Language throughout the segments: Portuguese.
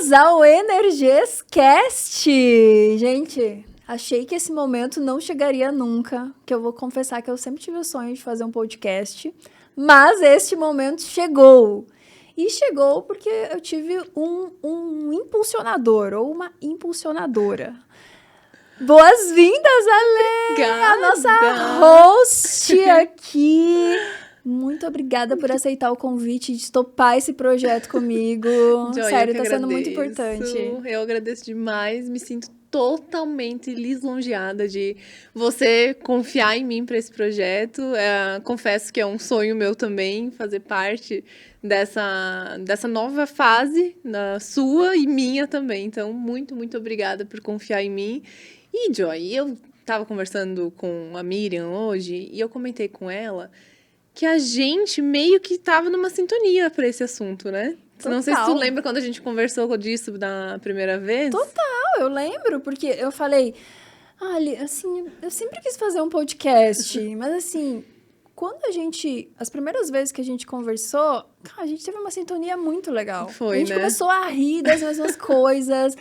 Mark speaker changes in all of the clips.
Speaker 1: Bem-vindos ao Energescast! Gente, achei que esse momento não chegaria nunca, que eu vou confessar que eu sempre tive o sonho de fazer um podcast, mas este momento chegou. E chegou porque eu tive um impulsionador ou uma impulsionadora. Boas-vindas, Ale! A nossa host aqui. Muito obrigada por aceitar o convite de topar esse projeto comigo.
Speaker 2: Joy,
Speaker 1: sério, tá sendo muito importante.
Speaker 2: Eu agradeço demais, me sinto totalmente lisonjeada de você confiar em mim para esse projeto. Confesso que é um sonho meu também fazer parte dessa nova fase, sua e minha também. Então, muito, muito obrigada por confiar em mim. E, Joy, eu estava conversando com a Miriam hoje e eu comentei com ela que a gente meio que tava numa sintonia para esse assunto, né?
Speaker 1: Total.
Speaker 2: Não sei se tu lembra quando a gente conversou disso da primeira vez.
Speaker 1: Total, eu lembro, porque eu falei, Ali, assim, eu sempre quis fazer um podcast, mas assim, as primeiras vezes que a gente conversou, a gente teve uma sintonia muito legal.
Speaker 2: Foi,
Speaker 1: a gente começou a rir das mesmas coisas,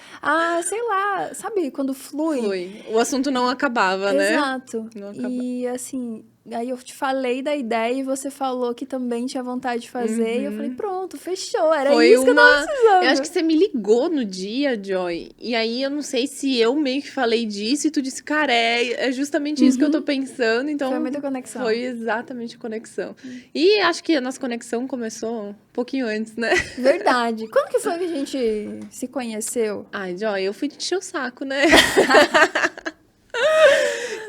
Speaker 1: sei lá, sabe, quando flui.
Speaker 2: Foi. O assunto não acabava, né?
Speaker 1: Exato.
Speaker 2: Não acabava.
Speaker 1: E assim, aí eu te falei da ideia e você falou que também tinha vontade de fazer. E eu falei, pronto, fechou. Era isso que eu tava precisando.
Speaker 2: Eu acho que você me ligou no dia, Joy. E aí eu não sei se eu meio que falei disso e tu disse, cara, é justamente isso que eu tô pensando. Então,
Speaker 1: foi muita conexão.
Speaker 2: Foi exatamente conexão. E acho que a nossa conexão começou um pouquinho antes, né?
Speaker 1: Verdade. Quando que foi que a gente se conheceu?
Speaker 2: Ai, Joy, eu fui te encher o saco, né?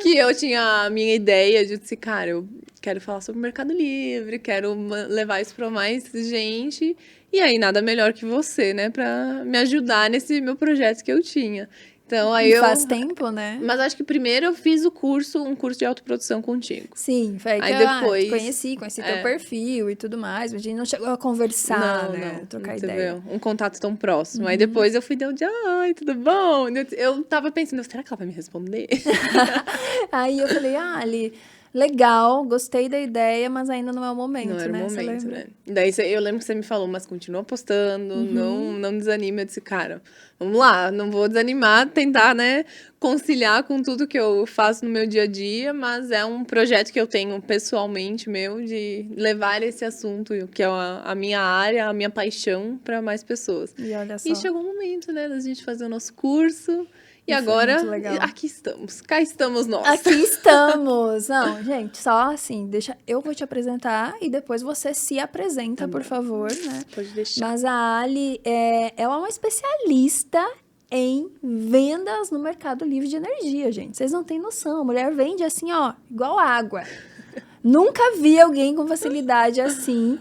Speaker 2: Que eu tinha a minha ideia de dizer, cara, eu quero falar sobre o Mercado Livre, quero levar isso para mais gente. E aí, nada melhor que você, né, pra me ajudar nesse meu projeto que eu tinha. Então, aí
Speaker 1: Faz tempo, né?
Speaker 2: Mas acho que primeiro eu fiz um curso de autoprodução contigo.
Speaker 1: Sim, foi
Speaker 2: aí
Speaker 1: que
Speaker 2: depois...
Speaker 1: eu conheci teu perfil e tudo mais, mas a gente não chegou a conversar, né? Trocar ideia.
Speaker 2: Um contato tão próximo. Aí depois eu fui de ai, tudo bom? Eu tava pensando, será que ela vai me responder?
Speaker 1: Aí eu falei, Ali, legal, gostei da ideia, mas ainda não é o momento,
Speaker 2: não era
Speaker 1: né?
Speaker 2: O momento, né? Daí eu lembro que você me falou, mas continua postando, não desanima. Eu disse, cara, vamos lá, não vou desanimar, tentar, né, conciliar com tudo que eu faço no meu dia a dia, mas é um projeto que eu tenho pessoalmente meu, de levar esse assunto, que é a minha área, a minha paixão, para mais pessoas.
Speaker 1: E olha só.
Speaker 2: E chegou o momento, né, da gente fazer o nosso curso. E agora, aqui estamos. Cá estamos nós.
Speaker 1: Aqui estamos. Não, gente, só assim, eu vou te apresentar e depois você se apresenta, por favor, né?
Speaker 2: Pode deixar.
Speaker 1: Mas a Ali, ela é uma especialista em vendas no Mercado Livre de energia, gente. Vocês não têm noção. A mulher vende assim, ó, igual água. Nunca vi alguém com facilidade assim.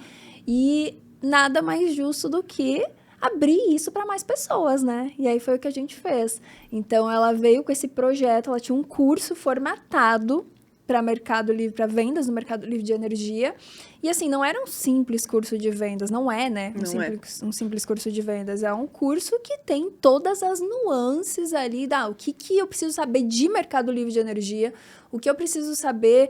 Speaker 1: E nada mais justo do que abrir isso para mais pessoas, né? E aí foi o que a gente fez. Então, ela veio com esse projeto, ela tinha um curso formatado para Mercado Livre, para vendas no Mercado Livre de energia. E assim, não era um simples curso de vendas, não é, né? Um simples curso de vendas. É um curso que tem todas as nuances ali o que eu preciso saber de Mercado Livre de energia, o que eu preciso saber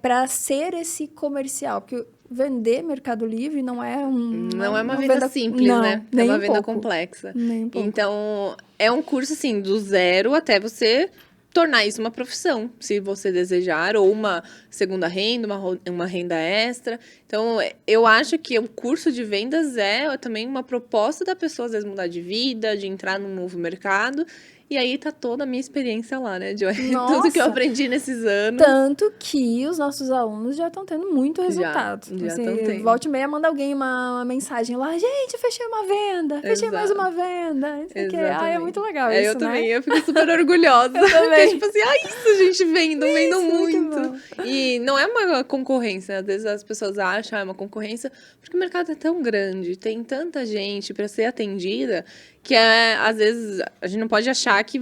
Speaker 1: para ser esse comercial. Porque vender Mercado Livre não é
Speaker 2: uma venda simples,
Speaker 1: não,
Speaker 2: né? É uma venda complexa.
Speaker 1: Nem pouco.
Speaker 2: Então, é um curso, assim, do zero até você tornar isso uma profissão, se você desejar, ou uma segunda renda, uma renda extra. Então, eu acho que o curso de vendas é também uma proposta da pessoa, às vezes, mudar de vida, de entrar num novo mercado. E aí tá toda a minha experiência lá, né, Joy? Tudo que eu aprendi nesses anos.
Speaker 1: Tanto que os nossos alunos já estão tendo muito resultado.
Speaker 2: Já estão tendo.
Speaker 1: Volta e meia, manda alguém uma mensagem lá, gente, fechei uma venda, fechei mais uma venda. É muito legal isso,
Speaker 2: eu
Speaker 1: né?
Speaker 2: também, eu fico super orgulhosa.
Speaker 1: Eu também.
Speaker 2: Tipo assim, isso, gente, vendam muito. E não é uma concorrência, às vezes as pessoas acham, é uma concorrência, porque o mercado é tão grande, tem tanta gente para ser atendida, que às vezes a gente não pode achar que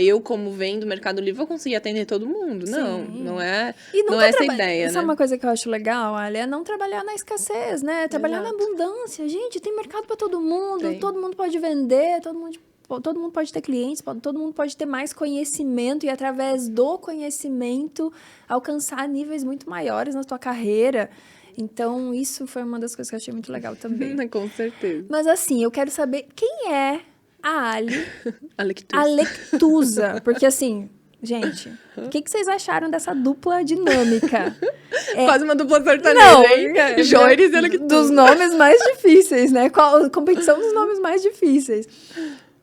Speaker 2: eu, como vendo o Mercado Livre, vou conseguir atender todo mundo. Não é essa a ideia,
Speaker 1: Isso
Speaker 2: né?
Speaker 1: é uma coisa que eu acho legal, Ali, é não trabalhar na escassez, né? Trabalhar na abundância. Gente, tem mercado para todo mundo, todo mundo pode vender, todo mundo pode ter clientes, todo mundo pode ter mais conhecimento e, através do conhecimento, alcançar níveis muito maiores na sua carreira. Então, isso foi uma das coisas que eu achei muito legal também.
Speaker 2: Com certeza.
Speaker 1: Mas assim, eu quero saber quem é a Ali
Speaker 2: Alectus.
Speaker 1: Alectusa. Porque assim, gente, o que vocês acharam dessa dupla dinâmica?
Speaker 2: Quase uma dupla
Speaker 1: Não,
Speaker 2: sertaneja, hein? Joires e Alectus.
Speaker 1: dos nomes mais difíceis, né? Competição dos nomes mais difíceis.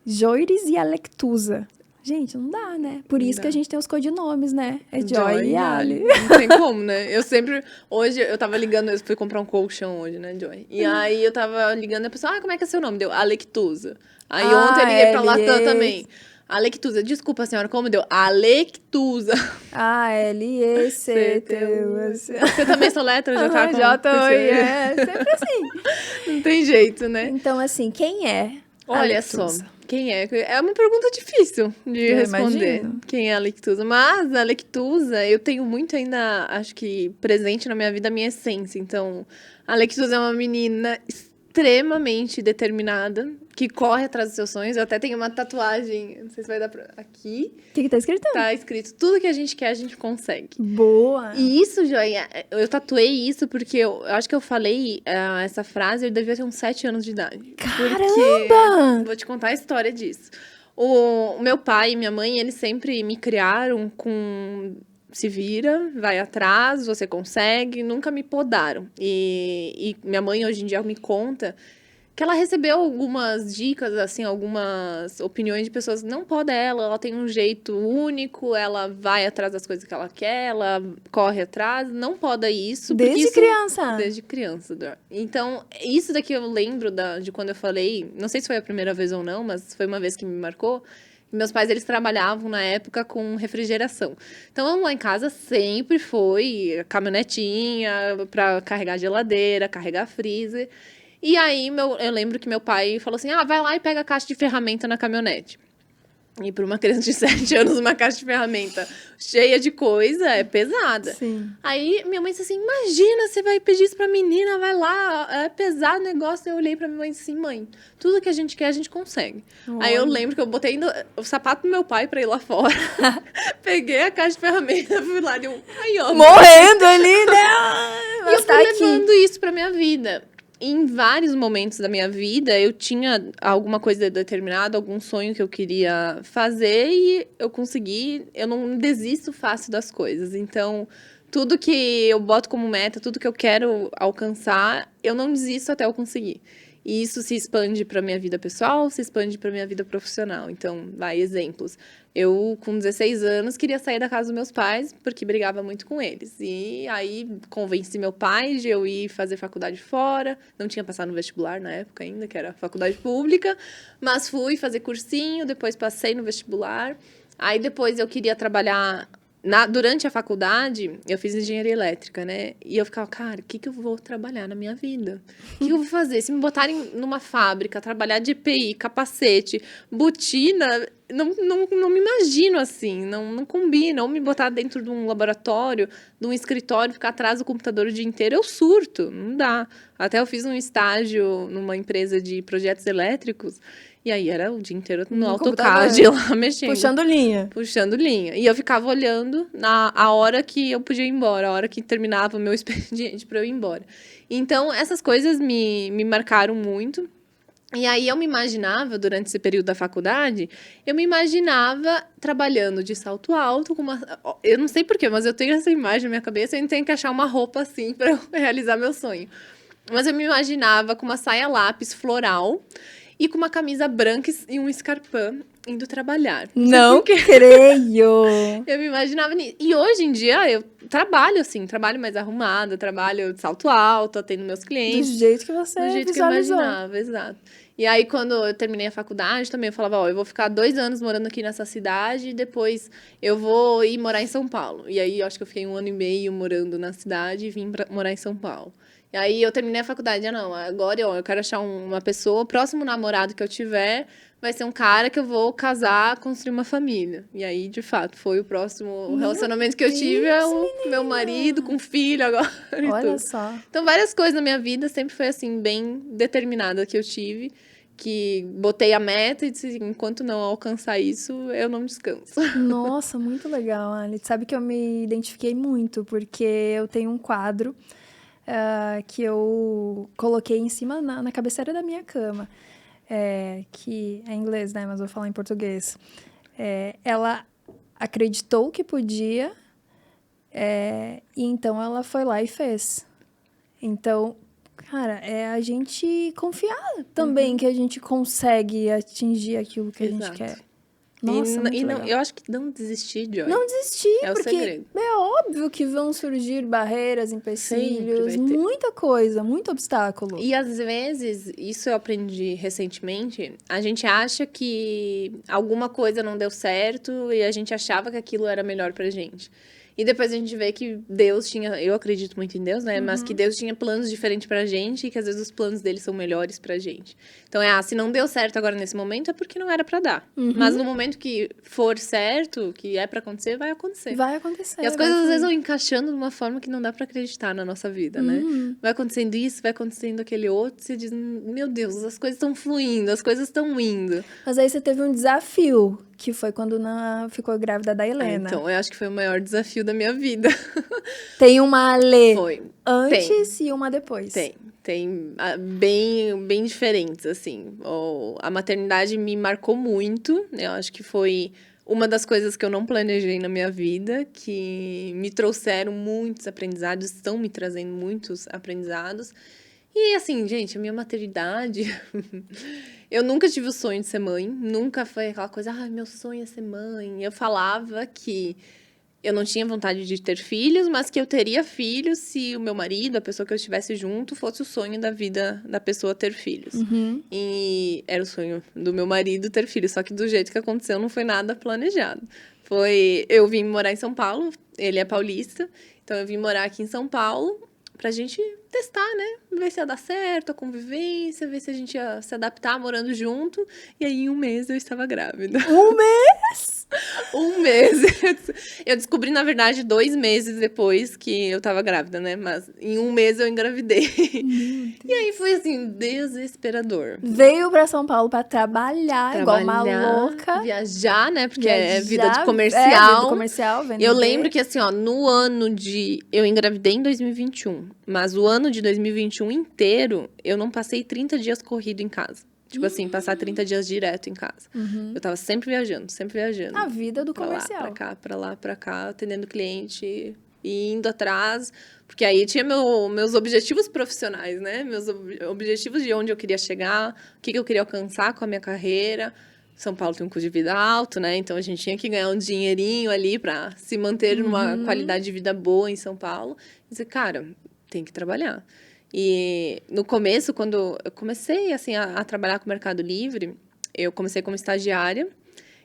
Speaker 1: Joires e Alectusa. Gente, não dá, né? Por isso que a gente tem os codinomes, né? É Joy e Ali.
Speaker 2: Não tem como, né? Eu sempre... Hoje, eu tava ligando... Eu fui comprar um colchão hoje, né, Joy? E aí, eu tava ligando e a pessoa... como é que é seu nome? Deu Alectusa. Aí, ontem, eu liguei pra Latam também. Alectusa. Desculpa, senhora, como deu? Alectusa.
Speaker 1: A-L-E-C-T-U-S.
Speaker 2: Você também soletra? Já tá com...
Speaker 1: sempre assim.
Speaker 2: Não tem jeito, né?
Speaker 1: Então, assim, quem é
Speaker 2: Olha
Speaker 1: Alectusa?
Speaker 2: só, quem é? É uma pergunta difícil de responder.
Speaker 1: Imagino.
Speaker 2: Quem é a Alectusa? Mas a Alectusa, eu tenho muito ainda, acho que, presente na minha vida, a minha essência. Então, a Alectusa é uma menina extremamente determinada, que corre atrás dos seus sonhos. Eu até tenho uma tatuagem, não sei se vai dar pra... Aqui.
Speaker 1: O que tá escrito?
Speaker 2: Tá escrito, tudo que a gente quer, a gente consegue.
Speaker 1: Boa!
Speaker 2: E isso, Joia, eu tatuei isso porque eu acho que eu falei essa frase, eu devia ter uns 7 anos de idade.
Speaker 1: Caramba!
Speaker 2: Vou te contar a história disso. O meu pai e minha mãe, eles sempre me criaram com... Se vira, vai atrás, você consegue. Nunca me podaram. E minha mãe, hoje em dia, me conta que ela recebeu algumas dicas, assim, algumas opiniões de pessoas. Não poda ela tem um jeito único, ela vai atrás das coisas que ela quer, ela corre atrás. Não poda isso.
Speaker 1: Desde criança?
Speaker 2: Desde criança. Então, isso daqui eu lembro de quando eu falei, não sei se foi a primeira vez ou não, mas foi uma vez que me marcou. Meus pais, eles trabalhavam na época com refrigeração. Então, lá em casa sempre foi caminhonetinha para carregar geladeira, carregar freezer. E aí, eu lembro que meu pai falou assim, vai lá e pega a caixa de ferramenta na caminhonete. E para uma criança de 7 anos, uma caixa de ferramenta cheia de coisa é pesada.
Speaker 1: Sim.
Speaker 2: Aí minha mãe disse assim, imagina, você vai pedir isso pra menina, vai lá, é pesado o negócio. Eu olhei pra minha mãe e disse assim, mãe, tudo que a gente quer, a gente consegue.
Speaker 1: Olha.
Speaker 2: Aí eu lembro que eu botei o sapato do meu pai pra ir lá fora. Peguei a caixa de ferramenta, fui lá e aí, ó.
Speaker 1: Morrendo ali, né?
Speaker 2: E eu fui levando isso pra minha vida. Em vários momentos da minha vida, eu tinha alguma coisa determinada, algum sonho que eu queria fazer e eu consegui. Eu não desisto fácil das coisas. Então, tudo que eu boto como meta, tudo que eu quero alcançar, eu não desisto até eu conseguir. E isso se expande para minha vida pessoal, se expande para minha vida profissional. Então, exemplos. Eu, com 16 anos, queria sair da casa dos meus pais, porque brigava muito com eles. E aí, convenci meu pai de eu ir fazer faculdade fora. Não tinha passado no vestibular na época ainda, que era faculdade pública. Mas fui fazer cursinho, depois passei no vestibular. Aí, depois, eu queria trabalhar... Durante a faculdade, eu fiz engenharia elétrica, né? E eu ficava, cara, o que eu vou trabalhar na minha vida? O que eu vou fazer? Se me botarem numa fábrica, trabalhar de EPI, capacete, botina, não me imagino assim, não combina. Ou me botar dentro de um laboratório, de um escritório, ficar atrás do computador o dia inteiro, eu surto, não dá. Até eu fiz um estágio numa empresa de projetos elétricos, e aí era o dia inteiro no AutoCAD lá mexendo.
Speaker 1: Puxando linha.
Speaker 2: Puxando linha. E eu ficava olhando a hora que eu podia ir embora, a hora que terminava o meu expediente para eu ir embora. Então, essas coisas me marcaram muito. E aí eu me imaginava, durante esse período da faculdade, eu me imaginava trabalhando de salto alto, com uma... Eu não sei porquê, mas eu tenho essa imagem na minha cabeça, eu tenho que achar uma roupa assim para eu realizar meu sonho. Mas eu me imaginava com uma saia lápis floral, e com uma camisa branca e um escarpão indo trabalhar.
Speaker 1: Não creio!
Speaker 2: Eu me imaginava nisso. E hoje em dia eu trabalho assim, trabalho mais arrumada, trabalho de salto alto, atendo meus clientes.
Speaker 1: Do jeito que você
Speaker 2: do jeito
Speaker 1: visualizou.
Speaker 2: Que eu imaginava, exato. E aí, quando eu terminei a faculdade, também eu falava, eu vou ficar 2 anos morando aqui nessa cidade e depois eu vou ir morar em São Paulo. E aí, eu acho que eu fiquei 1 ano e meio morando na cidade e vim morar em São Paulo. E aí, eu terminei a faculdade, agora eu quero achar uma pessoa, o próximo namorado que eu tiver vai ser um cara que eu vou casar, construir uma família. E aí, de fato, foi o próximo relacionamento que eu tive, é o meu marido com filho agora.
Speaker 1: Olha só.
Speaker 2: Então, várias coisas na minha vida sempre foi assim, bem determinada que eu tive, que botei a meta e disse, enquanto não alcançar isso, eu não descanso.
Speaker 1: Nossa, muito legal, Ali. Sabe que eu me identifiquei muito, porque eu tenho um quadro que eu coloquei em cima na cabeceira da minha cama. Que é em inglês, né? Mas vou falar em português. Ela acreditou que podia, e então ela foi lá e fez. Então, cara, é a gente confiar também que a gente consegue atingir aquilo que a gente
Speaker 2: Exato.
Speaker 1: quer. Nossa, muito
Speaker 2: não,
Speaker 1: legal.
Speaker 2: eu acho que não desistir, Joy.
Speaker 1: Não desistir,
Speaker 2: É o
Speaker 1: porque
Speaker 2: segredo.
Speaker 1: é óbvio que vão surgir barreiras,
Speaker 2: Sempre
Speaker 1: empecilhos,
Speaker 2: vai ter.
Speaker 1: muita coisa, muito obstáculo.
Speaker 2: E às vezes, isso eu aprendi recentemente, a gente acha que alguma coisa não deu certo e a gente achava que aquilo era melhor pra gente. E depois a gente vê que Deus tinha, eu acredito muito em Deus, né? Mas que Deus tinha planos diferentes pra gente e que às vezes os planos dele são melhores pra gente. Então se não deu certo agora nesse momento é porque não era pra dar. Mas no momento que for certo, que é pra acontecer, vai acontecer.
Speaker 1: Vai acontecer.
Speaker 2: E as coisas às vezes vão encaixando de uma forma que não dá pra acreditar na nossa vida, né? Vai acontecendo isso, vai acontecendo aquele outro, você diz, meu Deus, as coisas estão fluindo, as coisas estão indo.
Speaker 1: Mas aí você teve um desafio, que foi quando ficou grávida da Helena.
Speaker 2: Então, eu acho que foi o maior desafio da minha vida.
Speaker 1: Tem uma Alê
Speaker 2: Foi.
Speaker 1: antes e uma depois.
Speaker 2: Tem bem diferentes, assim. A maternidade me marcou muito, eu acho que foi uma das coisas que eu não planejei na minha vida, que me trouxeram muitos aprendizados, estão me trazendo muitos aprendizados. E assim, gente, a minha maternidade... Eu nunca tive o sonho de ser mãe, nunca foi aquela coisa, meu sonho é ser mãe. Eu falava que eu não tinha vontade de ter filhos, mas que eu teria filhos se o meu marido, a pessoa que eu estivesse junto, fosse o sonho da vida da pessoa ter filhos. E era o sonho do meu marido ter filhos, só que do jeito que aconteceu não foi nada planejado. Eu vim morar em São Paulo, ele é paulista, então eu vim morar aqui em São Paulo pra gente testar, né? Ver se ia dar certo, a convivência, ver se a gente ia se adaptar morando junto. E aí, em um mês, eu estava grávida.
Speaker 1: Um mês?
Speaker 2: Um mês. Eu descobri, na verdade, 2 meses depois que eu estava grávida, né? Mas em um mês eu engravidei. E aí foi, assim, desesperador.
Speaker 1: Veio pra São Paulo pra trabalhar igual uma louca.
Speaker 2: Viajar, né? Porque
Speaker 1: Viajar,
Speaker 2: é vida de comercial.
Speaker 1: Vida comercial, vender.
Speaker 2: Eu lembro que, assim, no ano de... Eu engravidei em 2021, mas o ano de 2021 inteiro, eu não passei 30 dias corrido em casa. Tipo assim, passar 30 dias direto em casa. Eu tava sempre viajando, sempre viajando.
Speaker 1: A vida do comercial.
Speaker 2: Pra lá, pra cá, pra lá, pra cá, atendendo cliente e indo atrás. Porque aí tinha meus objetivos profissionais, né? Meus objetivos de onde eu queria chegar, o que eu queria alcançar com a minha carreira. São Paulo tem um custo de vida alto, né? Então, a gente tinha que ganhar um dinheirinho ali pra se manter numa qualidade de vida boa em São Paulo. E dizer, cara, tem que trabalhar. E no começo, quando eu comecei, assim, a trabalhar com o Mercado Livre, eu comecei como estagiária.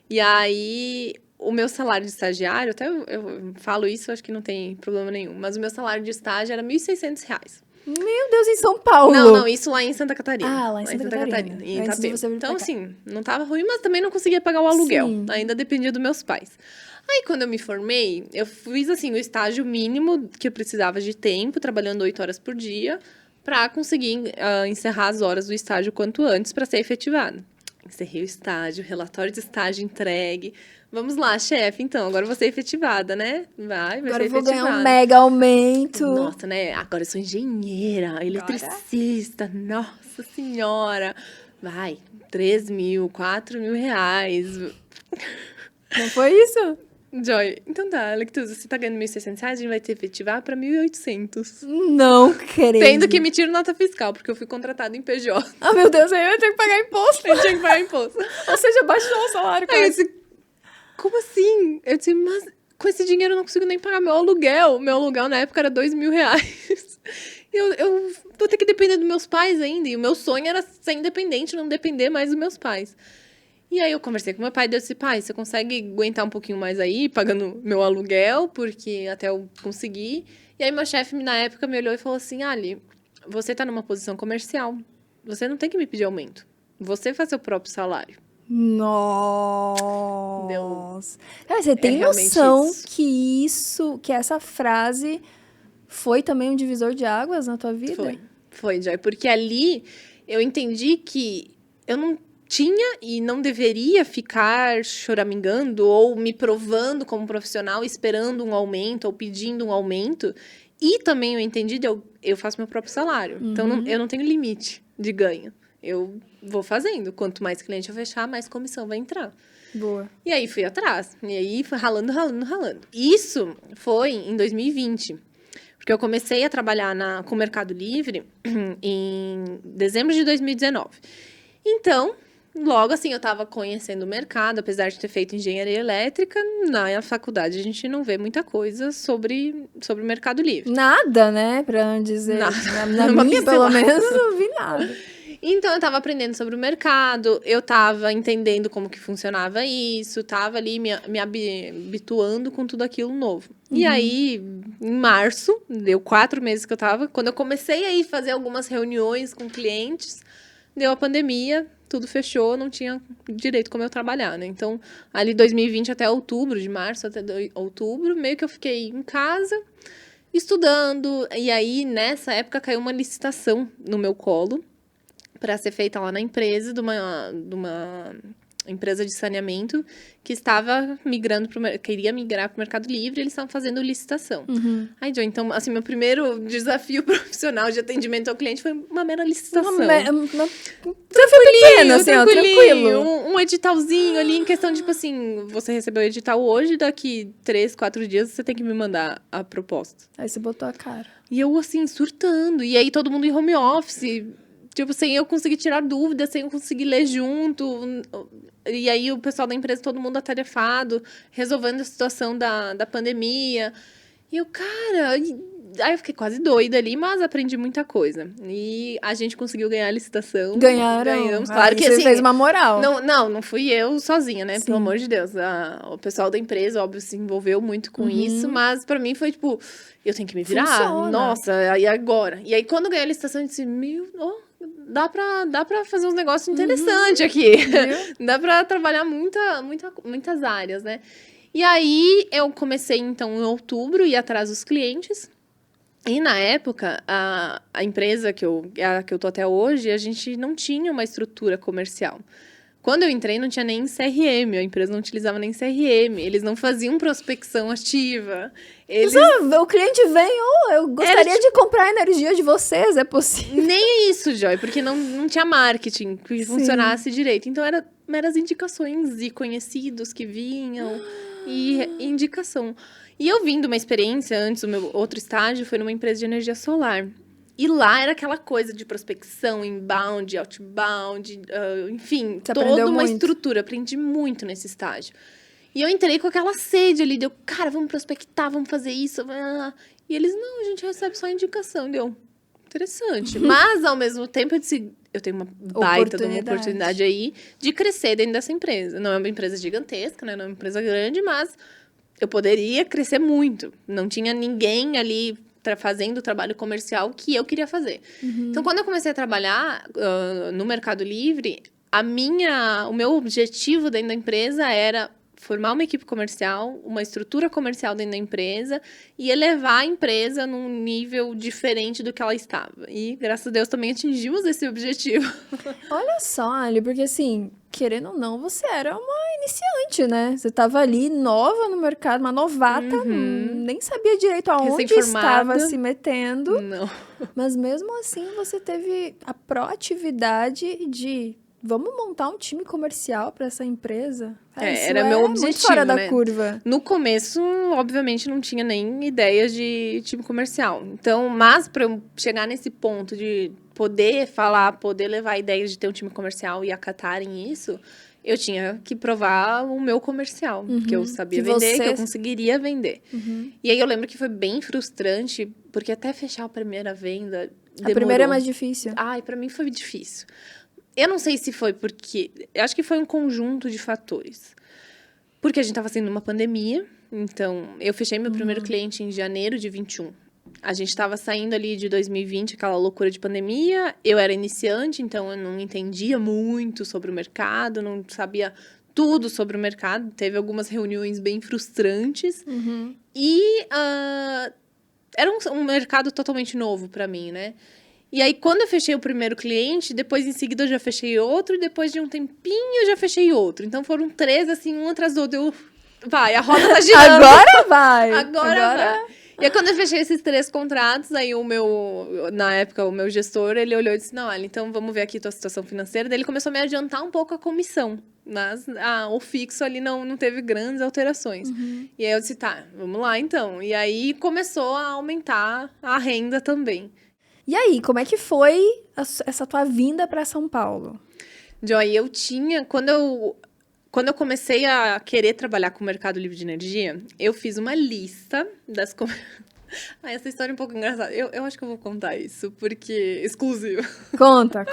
Speaker 2: E aí, o meu salário de estagiário, até eu falo isso, acho que não tem problema nenhum, mas o meu salário de estágio era R$ 1.600.
Speaker 1: Meu Deus, em São Paulo!
Speaker 2: Não, isso lá em Santa Catarina.
Speaker 1: Lá em Santa Catarina.
Speaker 2: Em
Speaker 1: Antes de
Speaker 2: Itapema.
Speaker 1: você vir pra
Speaker 2: Então,
Speaker 1: cá.
Speaker 2: assim, não tava ruim, mas também não conseguia pagar o aluguel.
Speaker 1: Sim.
Speaker 2: Ainda dependia dos meus pais. Aí, quando eu me formei, eu fiz, assim, o estágio mínimo que eu precisava de tempo, trabalhando 8 horas por dia, para conseguir encerrar as horas do estágio quanto antes para ser efetivado. Encerrei o estágio, relatório de estágio entregue. Vamos lá, chefe, então, agora eu vou ser efetivada, né? Vai
Speaker 1: Agora
Speaker 2: ser
Speaker 1: eu vou
Speaker 2: efetivada.
Speaker 1: ganhar um mega aumento.
Speaker 2: Nossa, né? Agora eu sou engenheira, eletricista, nossa senhora. Vai, 3 mil, 4 mil reais.
Speaker 1: Não foi isso?
Speaker 2: Joy, então tá, Lectusa, você tá ganhando 1.600 reais, a gente vai te efetivar pra 1.800.
Speaker 1: Não creio.
Speaker 2: Tendo que emitir nota fiscal, porque eu fui contratada em PJ.
Speaker 1: Ah, meu Deus, aí eu tenho que pagar imposto.
Speaker 2: Eu tinha que pagar imposto.
Speaker 1: Ou seja, baixou o salário.
Speaker 2: Aí eu disse, como assim? Eu disse, mas com esse dinheiro eu não consigo nem pagar meu aluguel. Meu aluguel na época era 2 mil reais. Eu vou ter que depender dos meus pais ainda. E o meu sonho era ser independente, não depender mais dos meus pais. E aí eu conversei com meu pai e disse, pai, você consegue aguentar um pouquinho mais aí, pagando meu aluguel, porque até eu conseguir. E aí meu chefe, na época, me olhou e falou assim, Ali, você tá numa posição comercial. Você não tem que me pedir aumento. Você faz seu próprio salário.
Speaker 1: Nossa. Cara, você tem noção que essa frase foi também um divisor de águas na tua vida?
Speaker 2: Foi, Joy. Porque ali eu entendi que eu não tinha e não deveria ficar choramingando ou me provando como profissional, esperando um aumento ou pedindo um aumento. E também eu entendi, eu faço meu próprio salário. Então, eu não tenho limite de ganho. Eu vou fazendo. Quanto mais cliente eu fechar, mais comissão vai entrar.
Speaker 1: Boa.
Speaker 2: E aí, fui atrás. E aí, fui ralando. Isso foi em 2020. Porque eu comecei a trabalhar com o Mercado Livre em dezembro de 2019. Então, logo assim, eu estava conhecendo o mercado, apesar de ter feito engenharia elétrica, na faculdade a gente não vê muita coisa sobre o Mercado Livre.
Speaker 1: Nada, né? Pra não dizer.
Speaker 2: Nada.
Speaker 1: Na minha, pelo menos, não vi nada.
Speaker 2: Então, eu estava aprendendo sobre o mercado, eu estava entendendo como que funcionava isso, estava ali me habituando com tudo aquilo novo. E aí, em março, deu 4 meses que eu estava, quando eu comecei a ir fazer algumas reuniões com clientes, deu a pandemia, tudo fechou, não tinha direito como eu trabalhar, né? Então, ali 2020 até outubro, de março até outubro, meio que eu fiquei em casa, estudando. E aí, nessa época, caiu uma licitação no meu colo para ser feita lá na empresa, de uma empresa de saneamento que estava queria migrar para o Mercado Livre, e eles estavam fazendo licitação. Aí, Joe, então, assim, meu primeiro desafio profissional de atendimento ao cliente foi uma mera licitação.
Speaker 1: Pequeno, assim, ó, tranquilo.
Speaker 2: Um editalzinho ali, em questão de, tipo assim, você recebeu o edital hoje, daqui 3, 4 dias você tem que me mandar a proposta.
Speaker 1: Aí você botou a cara.
Speaker 2: E eu, assim, surtando. E aí, todo mundo em home office, tipo, sem eu conseguir tirar dúvidas, sem eu conseguir ler junto. E aí, o pessoal da empresa, todo mundo atarefado, resolvendo a situação da pandemia. E eu, cara... Aí eu fiquei quase doida ali, mas aprendi muita coisa. E a gente conseguiu ganhar a licitação. Ganhamos. Claro que
Speaker 1: você
Speaker 2: assim...
Speaker 1: fez uma moral.
Speaker 2: Não fui eu sozinha, né? Sim. Pelo amor de Deus. O pessoal da empresa, óbvio, se envolveu muito com isso. Mas pra mim foi tipo... Eu tenho que me virar?
Speaker 1: Funciona.
Speaker 2: Nossa, e agora? E aí, quando ganhei a licitação, eu disse... Dá pra fazer uns negócios interessantes aqui. Dá pra trabalhar muitas áreas, né? E aí, eu comecei, então, em outubro, ir atrás dos clientes. E, na época, a empresa que eu tô até hoje, a gente não tinha uma estrutura comercial. Quando eu entrei, não tinha nem CRM, a empresa não utilizava nem CRM, eles não faziam prospecção ativa.
Speaker 1: O cliente vem, eu gostaria de comprar energia de vocês, é possível?
Speaker 2: Nem isso, Joy, porque não tinha marketing que funcionasse direito. Então, eram meras indicações e conhecidos que vinham e indicação. E eu vim de uma experiência, antes, o meu outro estágio foi numa empresa de energia solar. E lá era aquela coisa de prospecção, inbound, outbound, enfim, toda uma estrutura. Aprendi muito nesse estágio. E eu entrei com aquela sede ali, deu, cara, vamos prospectar, vamos fazer isso. E eles, não, a gente recebe só indicação. Deu, interessante. Mas, ao mesmo tempo, eu disse, eu tenho uma baita de uma oportunidade aí de crescer dentro dessa empresa. Não é uma empresa gigantesca, né? Não é uma empresa grande, mas eu poderia crescer muito. Não tinha ninguém ali fazendo o trabalho comercial que eu queria fazer. Então, quando eu comecei a trabalhar no Mercado Livre, o meu objetivo dentro da empresa era formar uma equipe comercial, uma estrutura comercial dentro da empresa e elevar a empresa num nível diferente do que ela estava. E, graças a Deus, também atingimos esse objetivo.
Speaker 1: Olha só, Ali, porque assim, querendo ou não, você era uma iniciante, né? Você estava ali nova no mercado, uma novata, nem sabia direito aonde estava se metendo.
Speaker 2: Não.
Speaker 1: Mas mesmo assim, você teve a proatividade de... Vamos montar um time comercial para essa empresa?
Speaker 2: Era meu objetivo,
Speaker 1: muito fora
Speaker 2: né?
Speaker 1: da curva.
Speaker 2: No começo, obviamente, não tinha nem ideia de time comercial. Então, mas para eu chegar nesse ponto de poder falar, poder levar a ideia de ter um time comercial e acatarem isso, eu tinha que provar o meu comercial, que eu sabia vender, que eu conseguiria vender. E aí eu lembro que foi bem frustrante, porque até fechar a primeira venda demorou.
Speaker 1: A primeira é mais difícil.
Speaker 2: Ai, para mim foi difícil. Eu não sei se foi porque... Eu acho que foi um conjunto de fatores. Porque a gente estava sendo uma pandemia. Então, eu fechei meu primeiro cliente em janeiro de 21. A gente estava saindo ali de 2020, aquela loucura de pandemia. Eu era iniciante, então eu não entendia muito sobre o mercado. Não sabia tudo sobre o mercado. Teve algumas reuniões bem frustrantes. E era um mercado totalmente novo para mim, né? E aí, quando eu fechei o primeiro cliente, depois, em seguida, eu já fechei outro. E depois de um tempinho, eu já fechei outro. Então, foram 3, assim, um atrás do outro. Vai, a roda tá girando.
Speaker 1: Agora vai!
Speaker 2: Agora vai. E aí, quando eu fechei esses 3 contratos, aí na época, o meu gestor, ele olhou e disse, não, olha, então vamos ver aqui a tua situação financeira. Daí ele começou a me adiantar um pouco a comissão, mas o fixo ali não teve grandes alterações. E aí eu disse, tá, vamos lá então. E aí começou a aumentar a renda também.
Speaker 1: E aí, como é que foi essa tua vinda para São Paulo?
Speaker 2: Joy, quando eu comecei a querer trabalhar com o Mercado Livre de Energia, eu fiz uma lista das... essa história é um pouco engraçada. Eu acho que eu vou contar isso, porque... Exclusivo.
Speaker 1: Conta.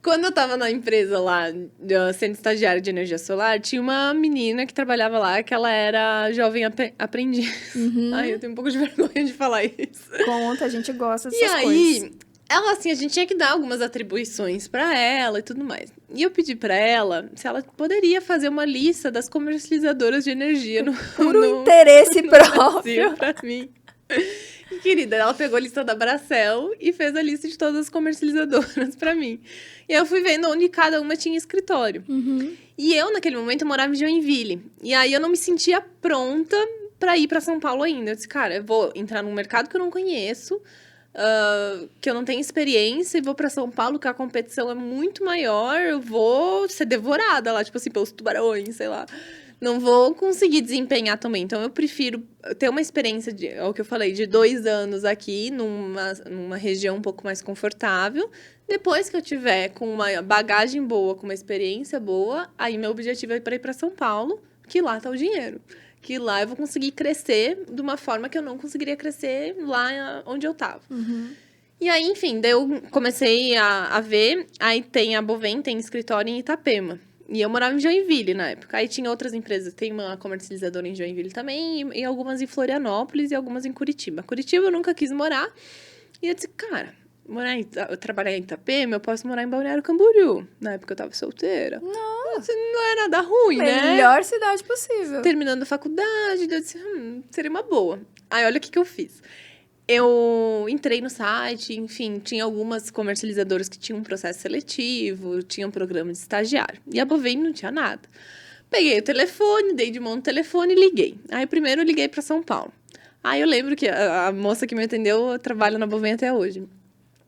Speaker 2: Quando eu tava na empresa lá, sendo estagiária de energia solar, tinha uma menina que trabalhava lá, que ela era jovem aprendiz. Ai, eu tenho um pouco de vergonha de falar isso.
Speaker 1: Conta, a gente gosta dessas
Speaker 2: coisas. E aí, ela, assim, a gente tinha que dar algumas atribuições pra ela e tudo mais. E eu pedi pra ela se ela poderia fazer uma lista das comercializadoras de energia
Speaker 1: Por interesse próprio.
Speaker 2: Pra mim. E, querida, ela pegou a lista da Bracel e fez a lista de todas as comercializadoras pra mim. E eu fui vendo onde cada uma tinha escritório. E eu, naquele momento, morava em Joinville. E aí, eu não me sentia pronta pra ir pra São Paulo ainda. Eu disse, cara, eu vou entrar num mercado que eu não conheço, que eu não tenho experiência, e vou pra São Paulo, que a competição é muito maior, eu vou ser devorada lá, tipo assim, pelos tubarões, sei lá. Não vou conseguir desempenhar também. Então, eu prefiro ter uma experiência, é o que eu falei, de 2 anos aqui, numa região um pouco mais confortável. Depois que eu tiver com uma bagagem boa, com uma experiência boa, aí meu objetivo é ir para São Paulo, que lá tá o dinheiro. Que lá eu vou conseguir crescer de uma forma que eu não conseguiria crescer lá onde eu tava. E aí, enfim, daí eu comecei a ver. Aí tem a Bovem, tem escritório em Itapema. E eu morava em Joinville na época. Aí tinha outras empresas. Tem uma comercializadora em Joinville também. E algumas em Florianópolis e algumas em Curitiba. Curitiba eu nunca quis morar. E eu disse, cara, eu trabalhar em Itapema, eu posso morar em Balneário Camboriú. Na época eu tava solteira. Não é nada ruim, né?
Speaker 1: Melhor cidade possível.
Speaker 2: Terminando a faculdade, eu disse, seria uma boa. Aí, olha o que eu fiz. Eu entrei no site, enfim, tinha algumas comercializadoras que tinham um processo seletivo, tinham um programa de estagiário. E a Bovem não tinha nada. Peguei o telefone, dei de mão no telefone e liguei. Aí, primeiro, eu liguei para São Paulo. Aí, eu lembro que a moça que me atendeu trabalha na Bovem até hoje.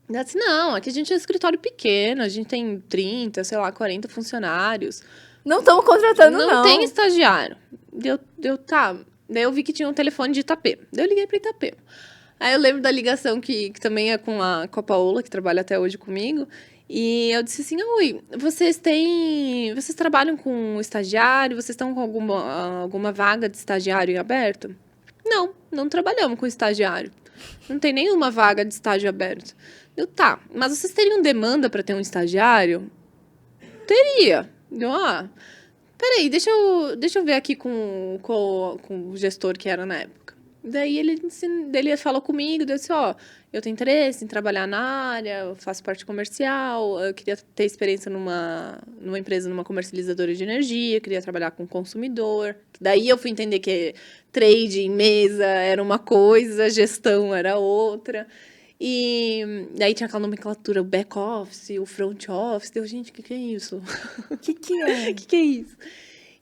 Speaker 2: Ela disse, não, aqui a gente é um escritório pequeno, a gente tem 30, sei lá, 40 funcionários.
Speaker 1: Não estamos contratando, não.
Speaker 2: Não tem estagiário. Tá. Daí eu vi que tinha um telefone de Itapema. Daí eu liguei para Itapema. Aí eu lembro da ligação que também é com a Paola, que trabalha até hoje comigo. E eu disse assim, oi, vocês trabalham com estagiário? Vocês estão com alguma vaga de estagiário em aberto? Não trabalhamos com estagiário. Não tem nenhuma vaga de estágio aberto. Tá, mas vocês teriam demanda para ter um estagiário? Teria. Peraí, deixa eu ver aqui com o gestor que era na época. Daí ele falou comigo, disse, eu tenho interesse em trabalhar na área, eu faço parte comercial, eu queria ter experiência numa empresa, numa comercializadora de energia, queria trabalhar com consumidor. Daí eu fui entender que trade em mesa era uma coisa, gestão era outra. E daí tinha aquela nomenclatura, o back office, o front office. Deu, gente, o que é isso?
Speaker 1: O que é?
Speaker 2: O que é isso?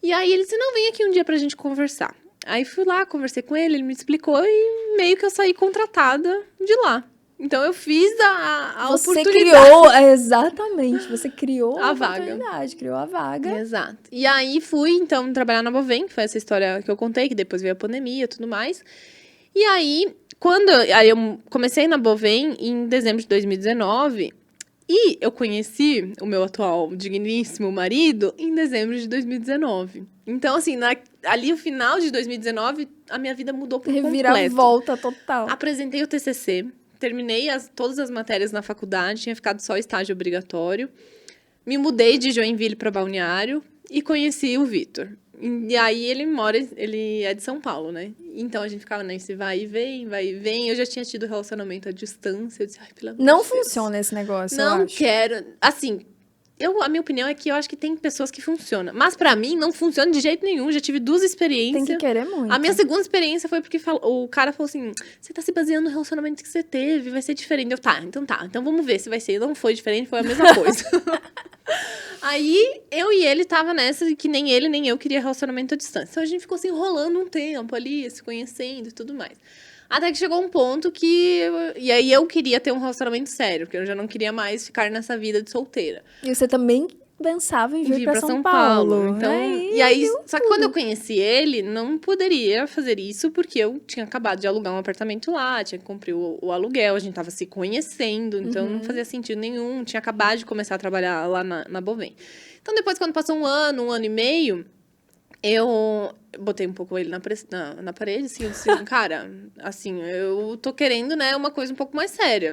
Speaker 2: E aí ele disse, não, vem aqui um dia pra gente conversar. Aí fui lá, conversei com ele me explicou e meio que eu saí contratada de lá. Então eu fiz a oportunidade.
Speaker 1: Exatamente, você criou a oportunidade, criou a vaga.
Speaker 2: Exato. E aí fui, então, trabalhar na Bovem, que foi essa história que eu contei, que depois veio a pandemia e tudo mais. E aí, aí eu comecei na Bovem em dezembro de 2019 e eu conheci o meu atual digníssimo marido em dezembro de 2019. Então, assim, ali no final de 2019, a minha vida mudou por completo.
Speaker 1: Reviravolta total.
Speaker 2: Apresentei o TCC, terminei todas as matérias na faculdade, tinha ficado só estágio obrigatório. Me mudei de Joinville para Balneário e conheci o Vitor. E aí ele é de São Paulo, né? Então a gente ficava nesse vai e vem, vai e vem. Eu já tinha tido relacionamento à distância. Eu disse, ai, pelo amor de Deus.
Speaker 1: Não funciona esse negócio, eu acho.
Speaker 2: Não quero. Assim, a minha opinião é que eu acho que tem pessoas que funcionam. Mas pra mim, não funciona de jeito nenhum. Já tive 2 experiências.
Speaker 1: Tem que querer muito.
Speaker 2: A minha segunda experiência foi porque o cara falou assim, você tá se baseando no relacionamento que você teve, vai ser diferente. Eu, tá. Então vamos ver se vai ser. Não foi diferente, foi a mesma coisa. Aí, eu e ele tava nessa que nem ele, nem eu queria relacionamento à distância. Então, a gente ficou se enrolando um tempo ali, se conhecendo e tudo mais. Até que chegou um ponto que... E aí eu queria ter um relacionamento sério, porque eu já não queria mais ficar nessa vida de solteira.
Speaker 1: E você também pensava em vir pra São Paulo.
Speaker 2: Então,
Speaker 1: Aí,
Speaker 2: e aí,
Speaker 1: deu
Speaker 2: só que quando eu conheci ele, não poderia fazer isso, porque eu tinha acabado de alugar um apartamento lá, tinha que cumprir o aluguel, a gente tava se conhecendo, então não fazia sentido nenhum, tinha acabado de começar a trabalhar lá na Bovem. Então, depois, quando passou um ano e meio, eu botei um pouco ele na parede, assim, eu disse, cara, assim, eu tô querendo, né, uma coisa um pouco mais séria.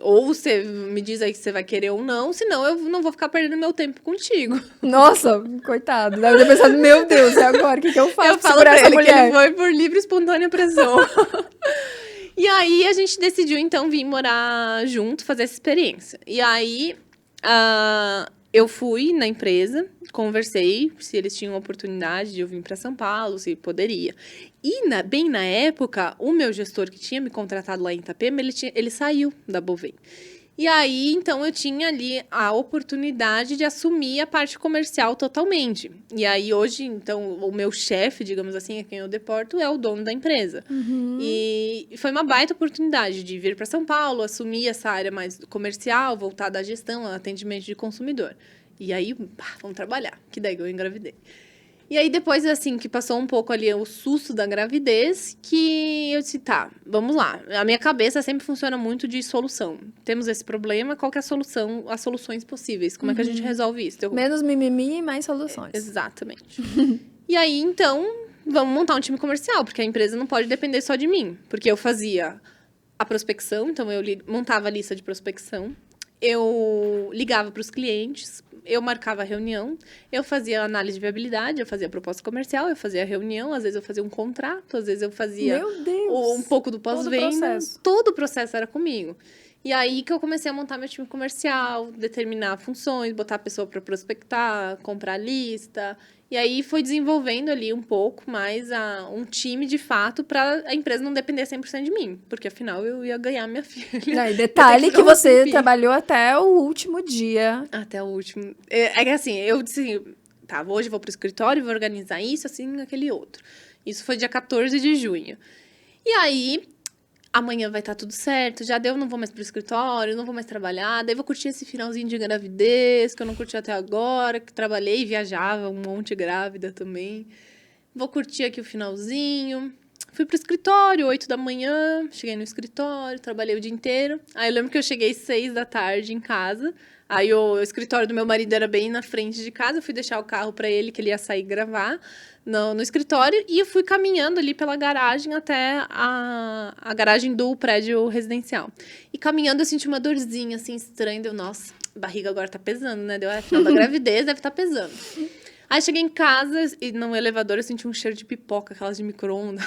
Speaker 2: Ou você me diz aí que você vai querer ou não, senão eu não vou ficar perdendo meu tempo contigo.
Speaker 1: Nossa, coitado. Deve ter pensado, meu Deus, e agora? O que eu faço
Speaker 2: Eu
Speaker 1: pra
Speaker 2: falo
Speaker 1: segurar
Speaker 2: pra
Speaker 1: essa
Speaker 2: ele que
Speaker 1: mulher?
Speaker 2: ele foi por livre e espontânea pressão. E aí, a gente decidiu, então, vir morar junto, fazer essa experiência. E aí, eu fui na empresa, conversei se eles tinham oportunidade de eu vir para São Paulo, se poderia. E, bem na época, o meu gestor que tinha me contratado lá em Itapema, ele saiu da Bovem. E aí, então, eu tinha ali a oportunidade de assumir a parte comercial totalmente. E aí, hoje, então, o meu chefe, digamos assim, a quem eu deporto, é o dono da empresa. E foi uma baita oportunidade de vir para São Paulo, assumir essa área mais comercial, voltada à gestão, ao atendimento de consumidor. E aí, vamos trabalhar, que daí eu engravidei. E aí, depois, assim, que passou um pouco ali o susto da gravidez, que eu disse, tá, vamos lá. A minha cabeça sempre funciona muito de solução. Temos esse problema, qual que é a solução, as soluções possíveis? Como é que a gente resolve isso?
Speaker 1: Menos mimimi e mais soluções.
Speaker 2: Exatamente. E aí, então, vamos montar um time comercial, porque a empresa não pode depender só de mim. Porque eu fazia a prospecção, então eu montava a lista de prospecção, eu ligava para os clientes, eu marcava a reunião, eu fazia análise de viabilidade, eu fazia a proposta comercial, eu fazia a reunião, às vezes eu fazia um contrato, às vezes eu fazia
Speaker 1: Meu Deus!
Speaker 2: um pouco do pós-venda. Todo o processo era comigo. E aí que eu comecei a montar meu time comercial, determinar funções, botar a pessoa para prospectar, comprar a lista. E aí foi desenvolvendo ali um pouco mais um time de fato para a empresa não depender 100% de mim, porque afinal eu ia ganhar minha filha.
Speaker 1: Não, e detalhe que você trabalhou até o último dia.
Speaker 2: Até o último. É que assim, eu disse, tá, hoje eu vou pro escritório, vou organizar isso, assim, aquele outro. Isso foi dia 14 de junho. E aí, amanhã vai estar tudo certo, já deu, não vou mais pro escritório, não vou mais trabalhar, daí vou curtir esse finalzinho de gravidez, que eu não curti até agora, que trabalhei e viajava um monte grávida também. Vou curtir aqui o finalzinho. Fui pro escritório, 8 da manhã, cheguei no escritório, trabalhei o dia inteiro. Aí eu lembro que eu cheguei 6 da tarde em casa. Aí o escritório do meu marido era bem na frente de casa, eu fui deixar o carro para ele, que ele ia sair gravar no escritório, e eu fui caminhando ali pela garagem até a garagem do prédio residencial. E caminhando eu senti uma dorzinha, assim, estranha, deu, nossa, a barriga agora tá pesando, né? Deu, final da gravidez deve estar pesando. Aí cheguei em casa e no elevador eu senti um cheiro de pipoca, aquelas de micro-ondas.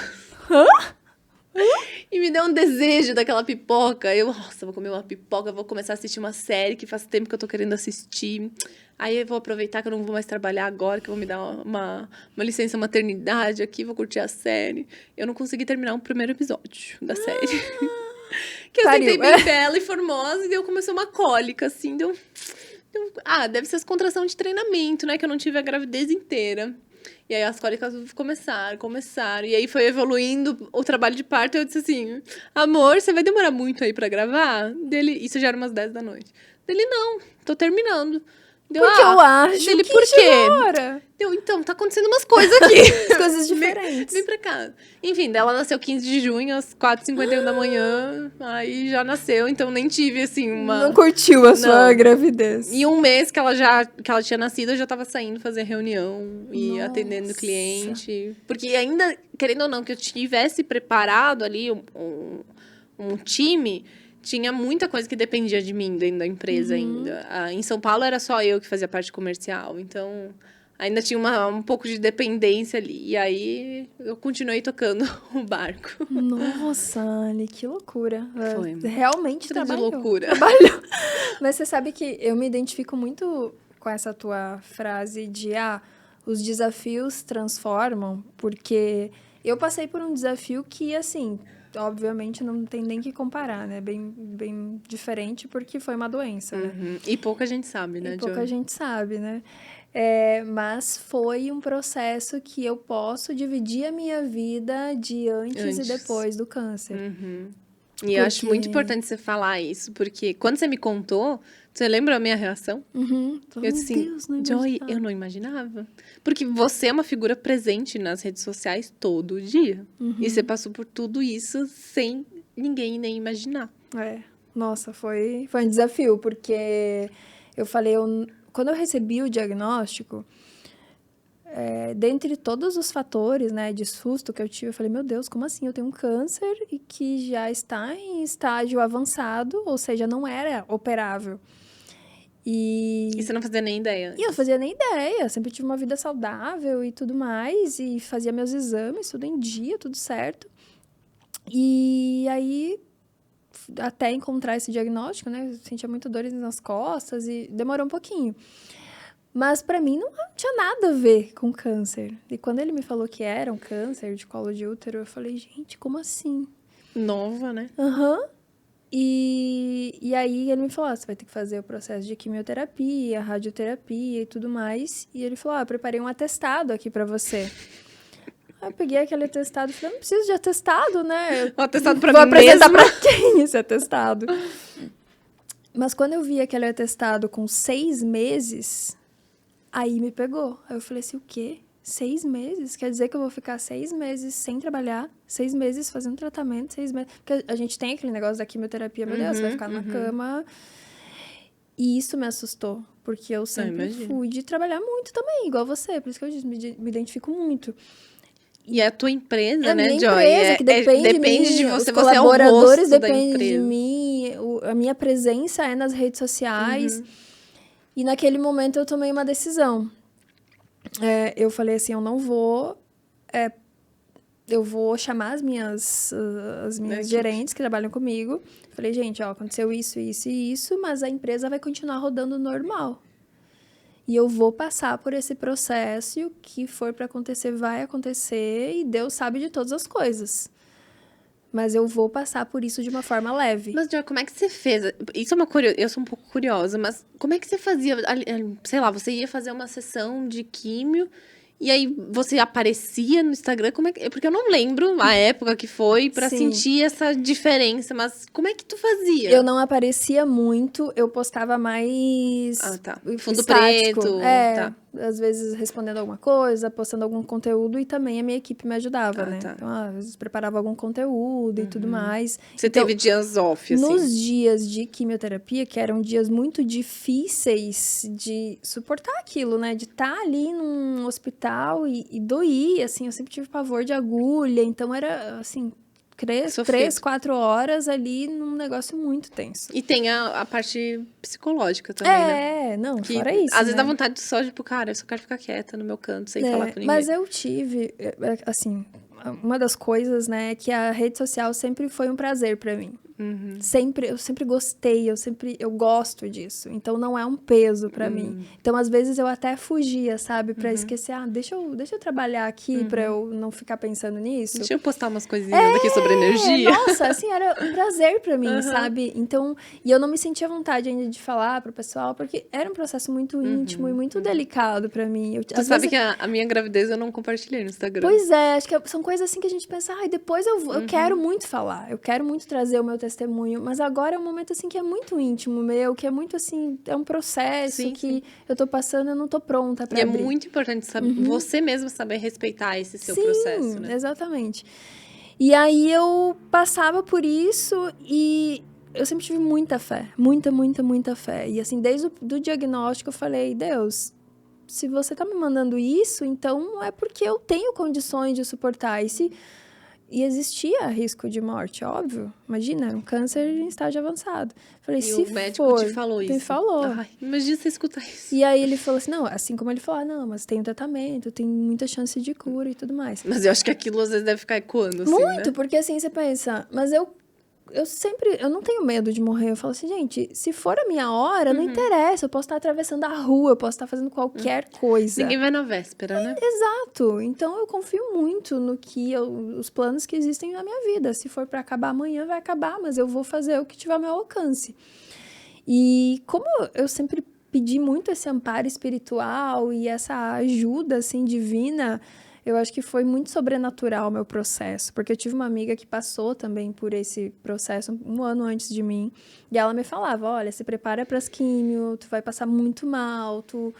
Speaker 1: Hã?
Speaker 2: E me deu um desejo daquela pipoca. Eu, nossa, vou comer uma pipoca, vou começar a assistir uma série que faz tempo que eu tô querendo assistir. Aí eu vou aproveitar que eu não vou mais trabalhar agora, que eu vou me dar uma licença maternidade aqui, vou curtir a série. Eu não consegui terminar o primeiro episódio da série. Que eu sentei bem bela e formosa, e daí eu comecei uma cólica, assim, deu... deve ser as contrações de treinamento, né? Que eu não tive a gravidez inteira. E aí as cólicas começaram. E aí foi evoluindo o trabalho de parto. Eu disse assim, amor, você vai demorar muito aí pra gravar? Isso já era umas 10 da noite. Dele, não, tô terminando.
Speaker 1: Deu, porque eu acho
Speaker 2: dele,
Speaker 1: que
Speaker 2: por quê?
Speaker 1: Agora.
Speaker 2: Deu, então, tá acontecendo umas coisas aqui.
Speaker 1: Coisas diferentes.
Speaker 2: Vem pra cá. Enfim, dela nasceu 15 de junho, às 4h51 da manhã. Aí já nasceu, então nem tive, assim, uma...
Speaker 1: Não curtiu a sua gravidez.
Speaker 2: E um mês que ela tinha nascido, eu já tava saindo fazer reunião e atendendo cliente. Porque ainda, querendo ou não, que eu tivesse preparado ali um time... Tinha muita coisa que dependia de mim dentro da empresa ainda. Em São Paulo era só eu que fazia parte comercial. Então, ainda tinha um pouco de dependência ali. E aí, eu continuei tocando o barco.
Speaker 1: Nossa, Ali, que loucura.
Speaker 2: Foi.
Speaker 1: Realmente trabalhou.
Speaker 2: De loucura.
Speaker 1: Trabalhou. Mas você sabe que eu me identifico muito com essa tua frase de... os desafios transformam. Porque eu passei por um desafio que, assim... Obviamente, não tem nem que comparar, né? Bem diferente, porque foi uma doença, né?
Speaker 2: E pouca gente sabe, né?
Speaker 1: Pouca gente sabe, né? Mas foi um processo que eu posso dividir a minha vida de antes e depois do câncer.
Speaker 2: E eu acho muito importante você falar isso, porque quando você me contou, você lembra a minha reação?
Speaker 1: Falei,
Speaker 2: Eu disse
Speaker 1: meu
Speaker 2: assim,
Speaker 1: Deus, não
Speaker 2: Joy,
Speaker 1: imaginava.
Speaker 2: eu não imaginava. Porque você é uma figura presente nas redes sociais todo dia. E você passou por tudo isso sem ninguém nem imaginar.
Speaker 1: Nossa, foi um desafio, porque eu falei, quando eu recebi o diagnóstico, dentre todos os fatores, né, de susto que eu tive, eu falei, meu Deus, como assim? Eu tenho um câncer e que já está em estágio avançado, ou seja, não era operável.
Speaker 2: E você não fazia nem ideia.
Speaker 1: E eu não fazia nem ideia, sempre tive uma vida saudável e tudo mais, e fazia meus exames, tudo em dia, tudo certo. E aí, até encontrar esse diagnóstico, né, eu sentia muito dores nas costas e demorou um pouquinho. Mas pra mim não tinha nada a ver com câncer. E quando ele me falou que era um câncer de colo de útero, eu falei, gente, como assim?
Speaker 2: Nova, né?
Speaker 1: E aí ele me falou, você vai ter que fazer o processo de quimioterapia, radioterapia e tudo mais. E ele falou, eu preparei um atestado aqui pra você. Aí eu peguei aquele atestado e falei, não preciso de atestado, né?
Speaker 2: Um atestado pra
Speaker 1: Vou
Speaker 2: mim
Speaker 1: apresentar
Speaker 2: mesma.
Speaker 1: pra quem esse atestado? Mas quando eu vi aquele atestado com 6 meses, aí me pegou. Aí eu falei assim, o quê? 6 meses? Quer dizer que eu vou ficar 6 meses sem trabalhar, 6 meses fazendo tratamento, 6 meses... Porque a gente tem aquele negócio da quimioterapia, meu Deus, você vai ficar na cama. E isso me assustou, porque eu sempre fui de trabalhar muito também, igual você. Por isso que eu disse, me identifico muito.
Speaker 2: E é a tua empresa,
Speaker 1: a
Speaker 2: né,
Speaker 1: minha
Speaker 2: Joy?
Speaker 1: empresa, que depende
Speaker 2: de
Speaker 1: mim,
Speaker 2: você,
Speaker 1: os
Speaker 2: você é o
Speaker 1: colaboradores
Speaker 2: rosto da
Speaker 1: dependem de
Speaker 2: empresa.
Speaker 1: mim, a minha presença é nas redes sociais. E naquele momento eu tomei uma decisão. Eu falei assim, eu não vou... eu vou chamar as minhas gerentes que trabalham comigo. Falei, gente, ó, aconteceu isso, isso e isso, mas a empresa vai continuar rodando normal. E eu vou passar por esse processo e o que for para acontecer vai acontecer e Deus sabe de todas as coisas. Mas eu vou passar por isso de uma forma leve.
Speaker 2: Mas, Joy, como é que você fez? Isso é eu sou um pouco curiosa, mas como é que você fazia? Sei lá, você ia fazer uma sessão de químio e aí você aparecia no Instagram? Porque eu não lembro a época que foi pra
Speaker 1: Sim.
Speaker 2: sentir essa diferença, mas como é que tu fazia?
Speaker 1: Eu não aparecia muito, eu postava mais
Speaker 2: Fundo
Speaker 1: estático.
Speaker 2: preto. Tá.
Speaker 1: Às vezes respondendo alguma coisa, postando algum conteúdo e também a minha equipe me ajudava, né?
Speaker 2: Tá.
Speaker 1: Então, às vezes preparava algum conteúdo e tudo mais.
Speaker 2: Você teve dias off, assim?
Speaker 1: Nos dias de quimioterapia, que eram dias muito difíceis de suportar aquilo, né? De estar ali num hospital e doía, assim, eu sempre tive pavor de agulha, então era, assim... 3, 4 horas ali num negócio muito tenso.
Speaker 2: E tem a parte psicológica também, né?
Speaker 1: Não,
Speaker 2: que,
Speaker 1: fora isso,
Speaker 2: às vezes
Speaker 1: né?
Speaker 2: dá vontade só, tipo, cara, eu só quero ficar quieta no meu canto, sem falar com ninguém.
Speaker 1: Mas eu tive, assim, uma das coisas, né, que a rede social sempre foi um prazer pra mim. Eu sempre gostei, eu gosto disso. Então, não é um peso pra mim. Então, às vezes, eu até fugia, sabe? Pra esquecer, deixa eu trabalhar aqui pra eu não ficar pensando nisso.
Speaker 2: Deixa eu postar umas coisinhas aqui sobre energia.
Speaker 1: Nossa, assim, era um prazer pra mim, sabe? Então, e eu não me sentia vontade ainda de falar pro pessoal, porque era um processo muito íntimo e muito delicado pra mim.
Speaker 2: Tu sabe que a minha gravidez eu não compartilhei no Instagram.
Speaker 1: Pois é, acho que são coisas assim que a gente pensa, depois eu quero muito falar, eu quero muito trazer o meu testemunho, mas agora é um momento assim que é muito íntimo meu, que é muito assim, é um processo eu tô passando, eu não tô pronta pra abrir.
Speaker 2: É muito importante saber, você mesma saber respeitar esse seu processo, né?
Speaker 1: Exatamente. E aí eu passava por isso e eu sempre tive muita fé, muita, muita, muita fé. E assim, desde o diagnóstico eu falei, Deus, se você tá me mandando isso, então é porque eu tenho condições de suportar. E existia risco de morte, óbvio. Imagina, um câncer em estágio avançado. Falei,
Speaker 2: e o médico te falou isso?
Speaker 1: Me falou.
Speaker 2: Ai, imagina você escutar isso.
Speaker 1: E aí ele falou assim, não, assim como ele falou, não, mas tem um tratamento, tem muita chance de cura e tudo mais.
Speaker 2: Mas eu acho que aquilo às vezes deve ficar ecoando, assim,
Speaker 1: muito,
Speaker 2: né?
Speaker 1: Porque assim, você pensa, mas eu não tenho medo de morrer. Eu falo assim, gente, se for a minha hora, não interessa. Eu posso estar atravessando a rua, eu posso estar fazendo qualquer coisa.
Speaker 2: Ninguém vai na véspera, né?
Speaker 1: Exato. Então, eu confio muito no que os planos que existem na minha vida. Se for para acabar amanhã, vai acabar, mas eu vou fazer o que tiver ao meu alcance. E como eu sempre pedir muito esse amparo espiritual e essa ajuda, assim, divina, eu acho que foi muito sobrenatural o meu processo, porque eu tive uma amiga que passou também por esse processo 1 ano antes de mim, e ela me falava, olha, se prepara para as químio, tu vai passar muito mal, tu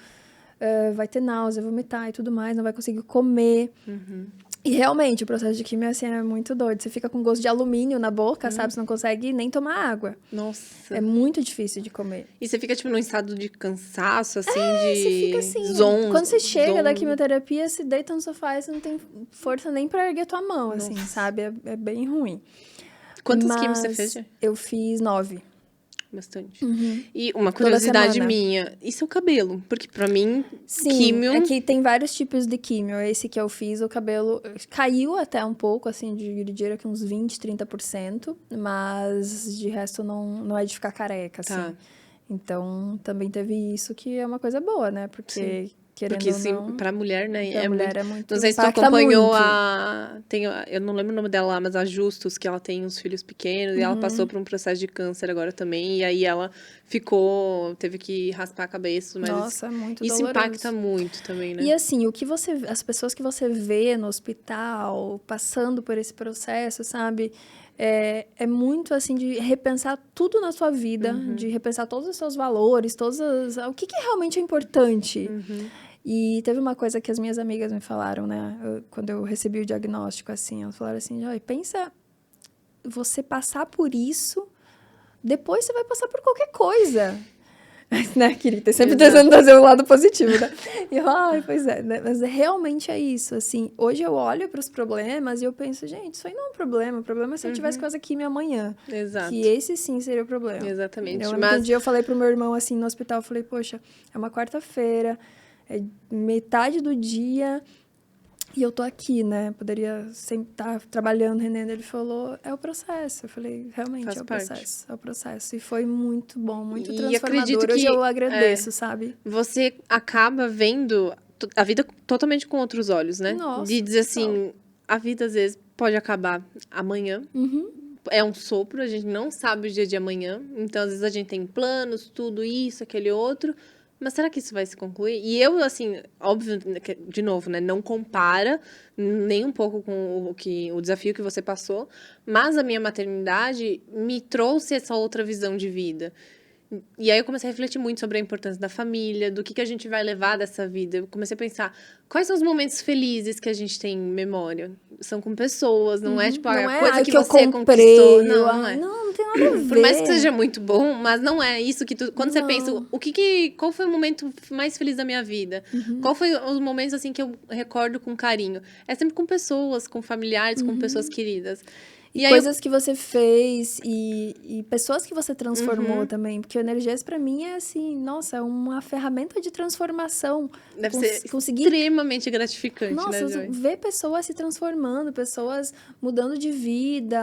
Speaker 1: vai ter náusea, vomitar e tudo mais, não vai conseguir comer. E realmente, o processo de químio, assim, é muito doido. Você fica com gosto de alumínio na boca, sabe? Você não consegue nem tomar água.
Speaker 2: Nossa.
Speaker 1: É muito difícil de comer.
Speaker 2: E você fica, tipo, num estado de cansaço, assim,
Speaker 1: Você fica assim, quando você chega da quimioterapia, você deita no sofá e você não tem força nem pra erguer tua mão, assim, sabe? É bem ruim.
Speaker 2: Quantas químios você fez?
Speaker 1: Eu fiz 9.
Speaker 2: Bastante. E uma curiosidade minha, e seu cabelo? Porque pra mim,
Speaker 1: sim,
Speaker 2: químio...
Speaker 1: é que tem vários tipos de químio. Esse que eu fiz, o cabelo caiu até um pouco, assim, diria que uns 20%, 30%, mas de resto não é de ficar careca, assim.
Speaker 2: Tá.
Speaker 1: Então, também teve isso, que é uma coisa boa, né? Porque...
Speaker 2: Porque sim, pra mulher, né?
Speaker 1: É muito.
Speaker 2: Não sei se tu acompanhou eu não lembro o nome dela lá, mas a Justus, que ela tem uns filhos pequenos, e ela passou por um processo de câncer agora também. E aí ela teve que raspar a cabeça. Mas
Speaker 1: nossa, é muito
Speaker 2: isso
Speaker 1: doloroso.
Speaker 2: impacta muito também, né?
Speaker 1: E assim, as pessoas que você vê no hospital, passando por esse processo, sabe? É muito, assim, de repensar tudo na sua vida, de repensar todos os seus valores, o que realmente é importante. E teve uma coisa que as minhas amigas me falaram, né? Quando eu recebi o diagnóstico, assim, elas falaram assim, pensa, você passar por isso, depois você vai passar por qualquer coisa. Né, querida? Sempre tentando trazer o lado positivo, né? E eu, pois é, né? Mas realmente é isso, assim. Hoje eu olho para os problemas e eu penso, gente, isso aí não é um problema. O problema é se eu tivesse que fazer químio amanhã.
Speaker 2: Exato.
Speaker 1: Que esse sim seria o problema.
Speaker 2: Exatamente.
Speaker 1: Um dia eu falei pro meu irmão, assim, no hospital, eu falei, poxa, é uma quarta-feira, é metade do dia... E eu tô aqui, né? Poderia sempre estar trabalhando, rendendo. Ele falou, é o processo. Eu falei, realmente, é o processo. É o processo. E foi muito bom, muito transformador. Hoje eu agradeço, sabe?
Speaker 2: Você acaba vendo a vida totalmente com outros olhos, né?
Speaker 1: Nossa,
Speaker 2: de dizer assim, a vida às vezes pode acabar amanhã. É um sopro, a gente não sabe o dia de amanhã. Então, às vezes, a gente tem planos, tudo isso, aquele outro... Mas será que isso vai se concluir? E eu, assim, óbvio, de novo, né? Não compara nem um pouco com o desafio que você passou. Mas a minha maternidade me trouxe essa outra visão de vida. E aí eu comecei a refletir muito sobre a importância da família, do que a gente vai levar dessa vida. Eu comecei a pensar, quais são os momentos felizes que a gente tem em memória? São com pessoas, não é tipo a coisa que você conquistou. Não é.
Speaker 1: Não tem nada a ver.
Speaker 2: Por mais que seja muito bom, mas não é isso que tu... Quando você pensa, qual foi o momento mais feliz da minha vida? Qual foi os momentos, assim, que eu recordo com carinho? É sempre com pessoas, com familiares, com pessoas queridas.
Speaker 1: E coisas que você fez e pessoas que você transformou também. Porque o Energias, pra mim, é assim, nossa, é uma ferramenta de transformação.
Speaker 2: Deve ser extremamente gratificante,
Speaker 1: nossa,
Speaker 2: né, Joy?
Speaker 1: Ver pessoas se transformando, pessoas mudando de vida,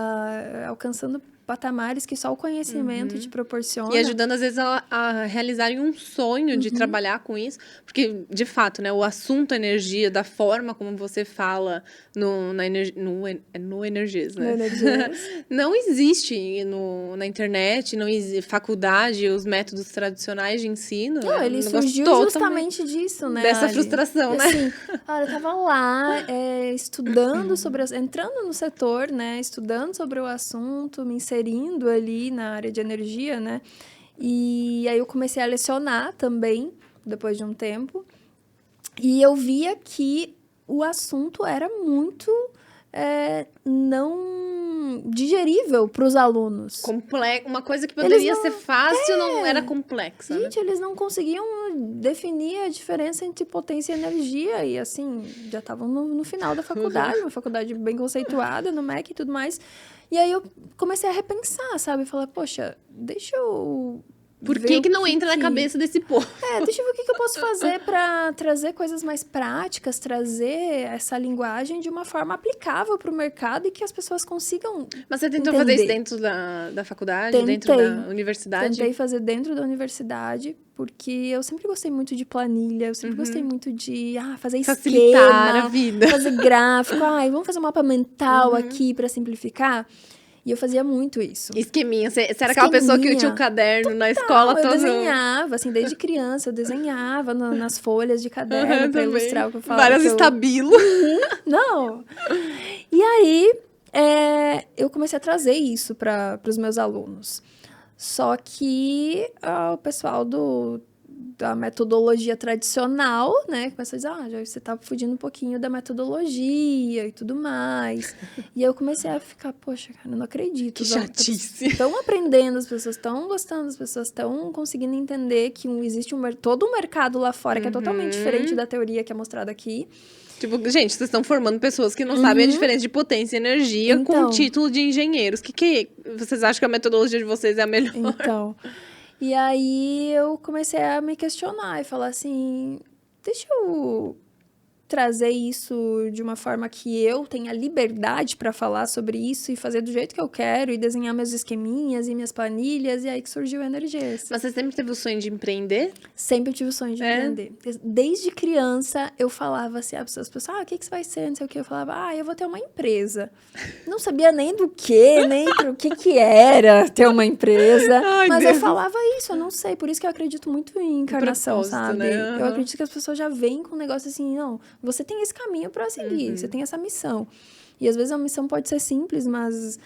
Speaker 1: alcançando patamares que só o conhecimento te proporciona.
Speaker 2: E ajudando, às vezes, a realizarem um sonho de trabalhar com isso. Porque, de fato, né, o assunto energia, da forma como você fala no Energias, né?
Speaker 1: No Energias.
Speaker 2: Não existe na internet, não existe faculdade, os métodos tradicionais de ensino.
Speaker 1: Não, ele surgiu justamente disso, né?
Speaker 2: Dessa frustração, né?
Speaker 1: Assim, olha, eu tava lá, estudando entrando no setor, né? Estudando sobre o assunto, me inserindo ali na área de energia, né? E aí eu comecei a lecionar também, depois de um tempo. E eu via que o assunto era muito não digerível para os alunos.
Speaker 2: Uma coisa que poderia ser fácil não era complexa.
Speaker 1: Gente, eles não conseguiam definir a diferença entre potência e energia. E assim, já estavam no final da faculdade, uma faculdade bem conceituada no MEC e tudo mais. E aí eu comecei a repensar, sabe? Falar, poxa, deixa eu...
Speaker 2: Por que não entra na cabeça desse povo?
Speaker 1: Deixa eu ver o que eu posso fazer para trazer coisas mais práticas, trazer essa linguagem de uma forma aplicável para o mercado e que as pessoas consigam
Speaker 2: Mas você tentou fazer isso dentro da faculdade, dentro da universidade?
Speaker 1: Tentei fazer dentro da universidade, porque eu sempre gostei muito de planilha, eu sempre gostei muito de fazer
Speaker 2: facilitar
Speaker 1: esquema,
Speaker 2: a vida.
Speaker 1: fazer gráfico, vamos fazer um mapa mental aqui para simplificar. E eu fazia muito isso.
Speaker 2: Esqueminha. Você era aquela pessoa que tinha um caderno na escola
Speaker 1: Eu
Speaker 2: todo...
Speaker 1: desenhava, assim, desde criança, eu desenhava nas folhas de caderno pra ilustrar o que eu falava.
Speaker 2: Várias estabilos.
Speaker 1: Não! E aí, eu comecei a trazer isso para os meus alunos. Só que o pessoal da metodologia tradicional, né, começou a dizer, já você tá fugindo um pouquinho da metodologia e tudo mais. E eu comecei a ficar, poxa, cara, eu não acredito.
Speaker 2: Que chatice.
Speaker 1: Estão aprendendo, as pessoas estão gostando, as pessoas estão conseguindo entender que existe todo um mercado lá fora que é totalmente diferente da teoria que é mostrada aqui.
Speaker 2: Tipo, gente, vocês estão formando pessoas que não sabem a diferença de potência e energia com o título de engenheiros. Que vocês acham que a metodologia de vocês é a melhor?
Speaker 1: Então... E aí eu comecei a me questionar e falar assim, deixa eu trazer isso de uma forma que eu tenha liberdade para falar sobre isso e fazer do jeito que eu quero e desenhar meus esqueminhas e minhas planilhas, e aí que surgiu a Energias.
Speaker 2: Mas você sempre teve o sonho de empreender?
Speaker 1: Sempre tive o sonho de empreender. Desde criança eu falava assim, as pessoas, o que você vai ser, não sei o que, eu falava, eu vou ter uma empresa. Não sabia nem do que, nem o que era ter uma empresa, mas Deus. Eu falava isso, eu não sei, por isso que eu acredito muito em encarnação, sabe? Né? Eu acredito que as pessoas já vêm com um negócio assim, não, você tem esse caminho para seguir, você tem essa missão. E às vezes a missão pode ser simples, mas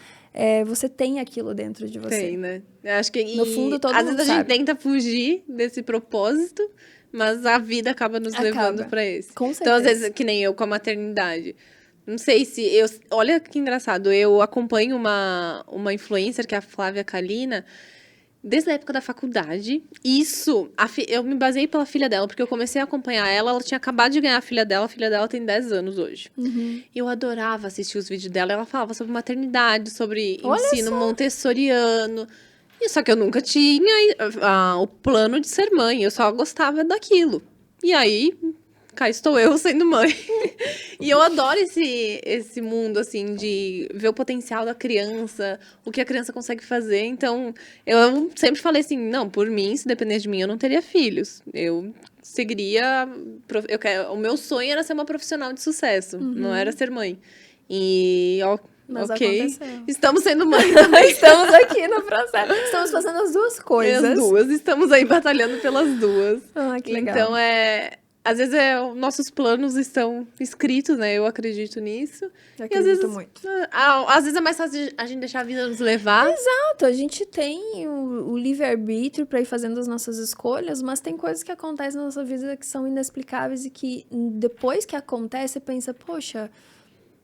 Speaker 1: você tem aquilo dentro de você.
Speaker 2: Tem, né? Eu acho que
Speaker 1: no fundo todo
Speaker 2: às
Speaker 1: mundo
Speaker 2: vezes a gente
Speaker 1: sabe.
Speaker 2: Tenta fugir desse propósito, mas a vida acaba nos levando para esse.
Speaker 1: Com certeza.
Speaker 2: Então, às vezes, que nem eu com a maternidade. Não sei se... Olha que engraçado, eu acompanho uma influencer, que é a Flávia Kalina, desde a época da faculdade. Eu me baseei pela filha dela, porque eu comecei a acompanhar ela tinha acabado de ganhar a filha dela tem 10 anos hoje. Eu adorava assistir os vídeos dela, ela falava sobre maternidade, sobre ensino montessoriano. Só que eu nunca tinha o plano de ser mãe, eu só gostava daquilo. E aí... cá estou eu sendo mãe. E eu adoro esse mundo, assim, de ver o potencial da criança, o que a criança consegue fazer. Então, eu sempre falei assim, não, por mim, se dependesse de mim, eu não teria filhos. Eu seguiria... o meu sonho era ser uma profissional de sucesso, não era ser mãe.
Speaker 1: Mas aconteceu.
Speaker 2: Estamos sendo mãe também.
Speaker 1: Estamos aqui no processo. Estamos fazendo as duas coisas.
Speaker 2: As duas, estamos aí batalhando pelas duas.
Speaker 1: Que legal.
Speaker 2: Então, às vezes nossos planos estão escritos, né? Eu acredito nisso.
Speaker 1: Eu acredito muito.
Speaker 2: Às vezes é mais fácil a gente deixar a vida nos levar.
Speaker 1: Exato, a gente tem o livre-arbítrio para ir fazendo as nossas escolhas, mas tem coisas que acontecem na nossa vida que são inexplicáveis e que depois que acontece, você pensa, poxa...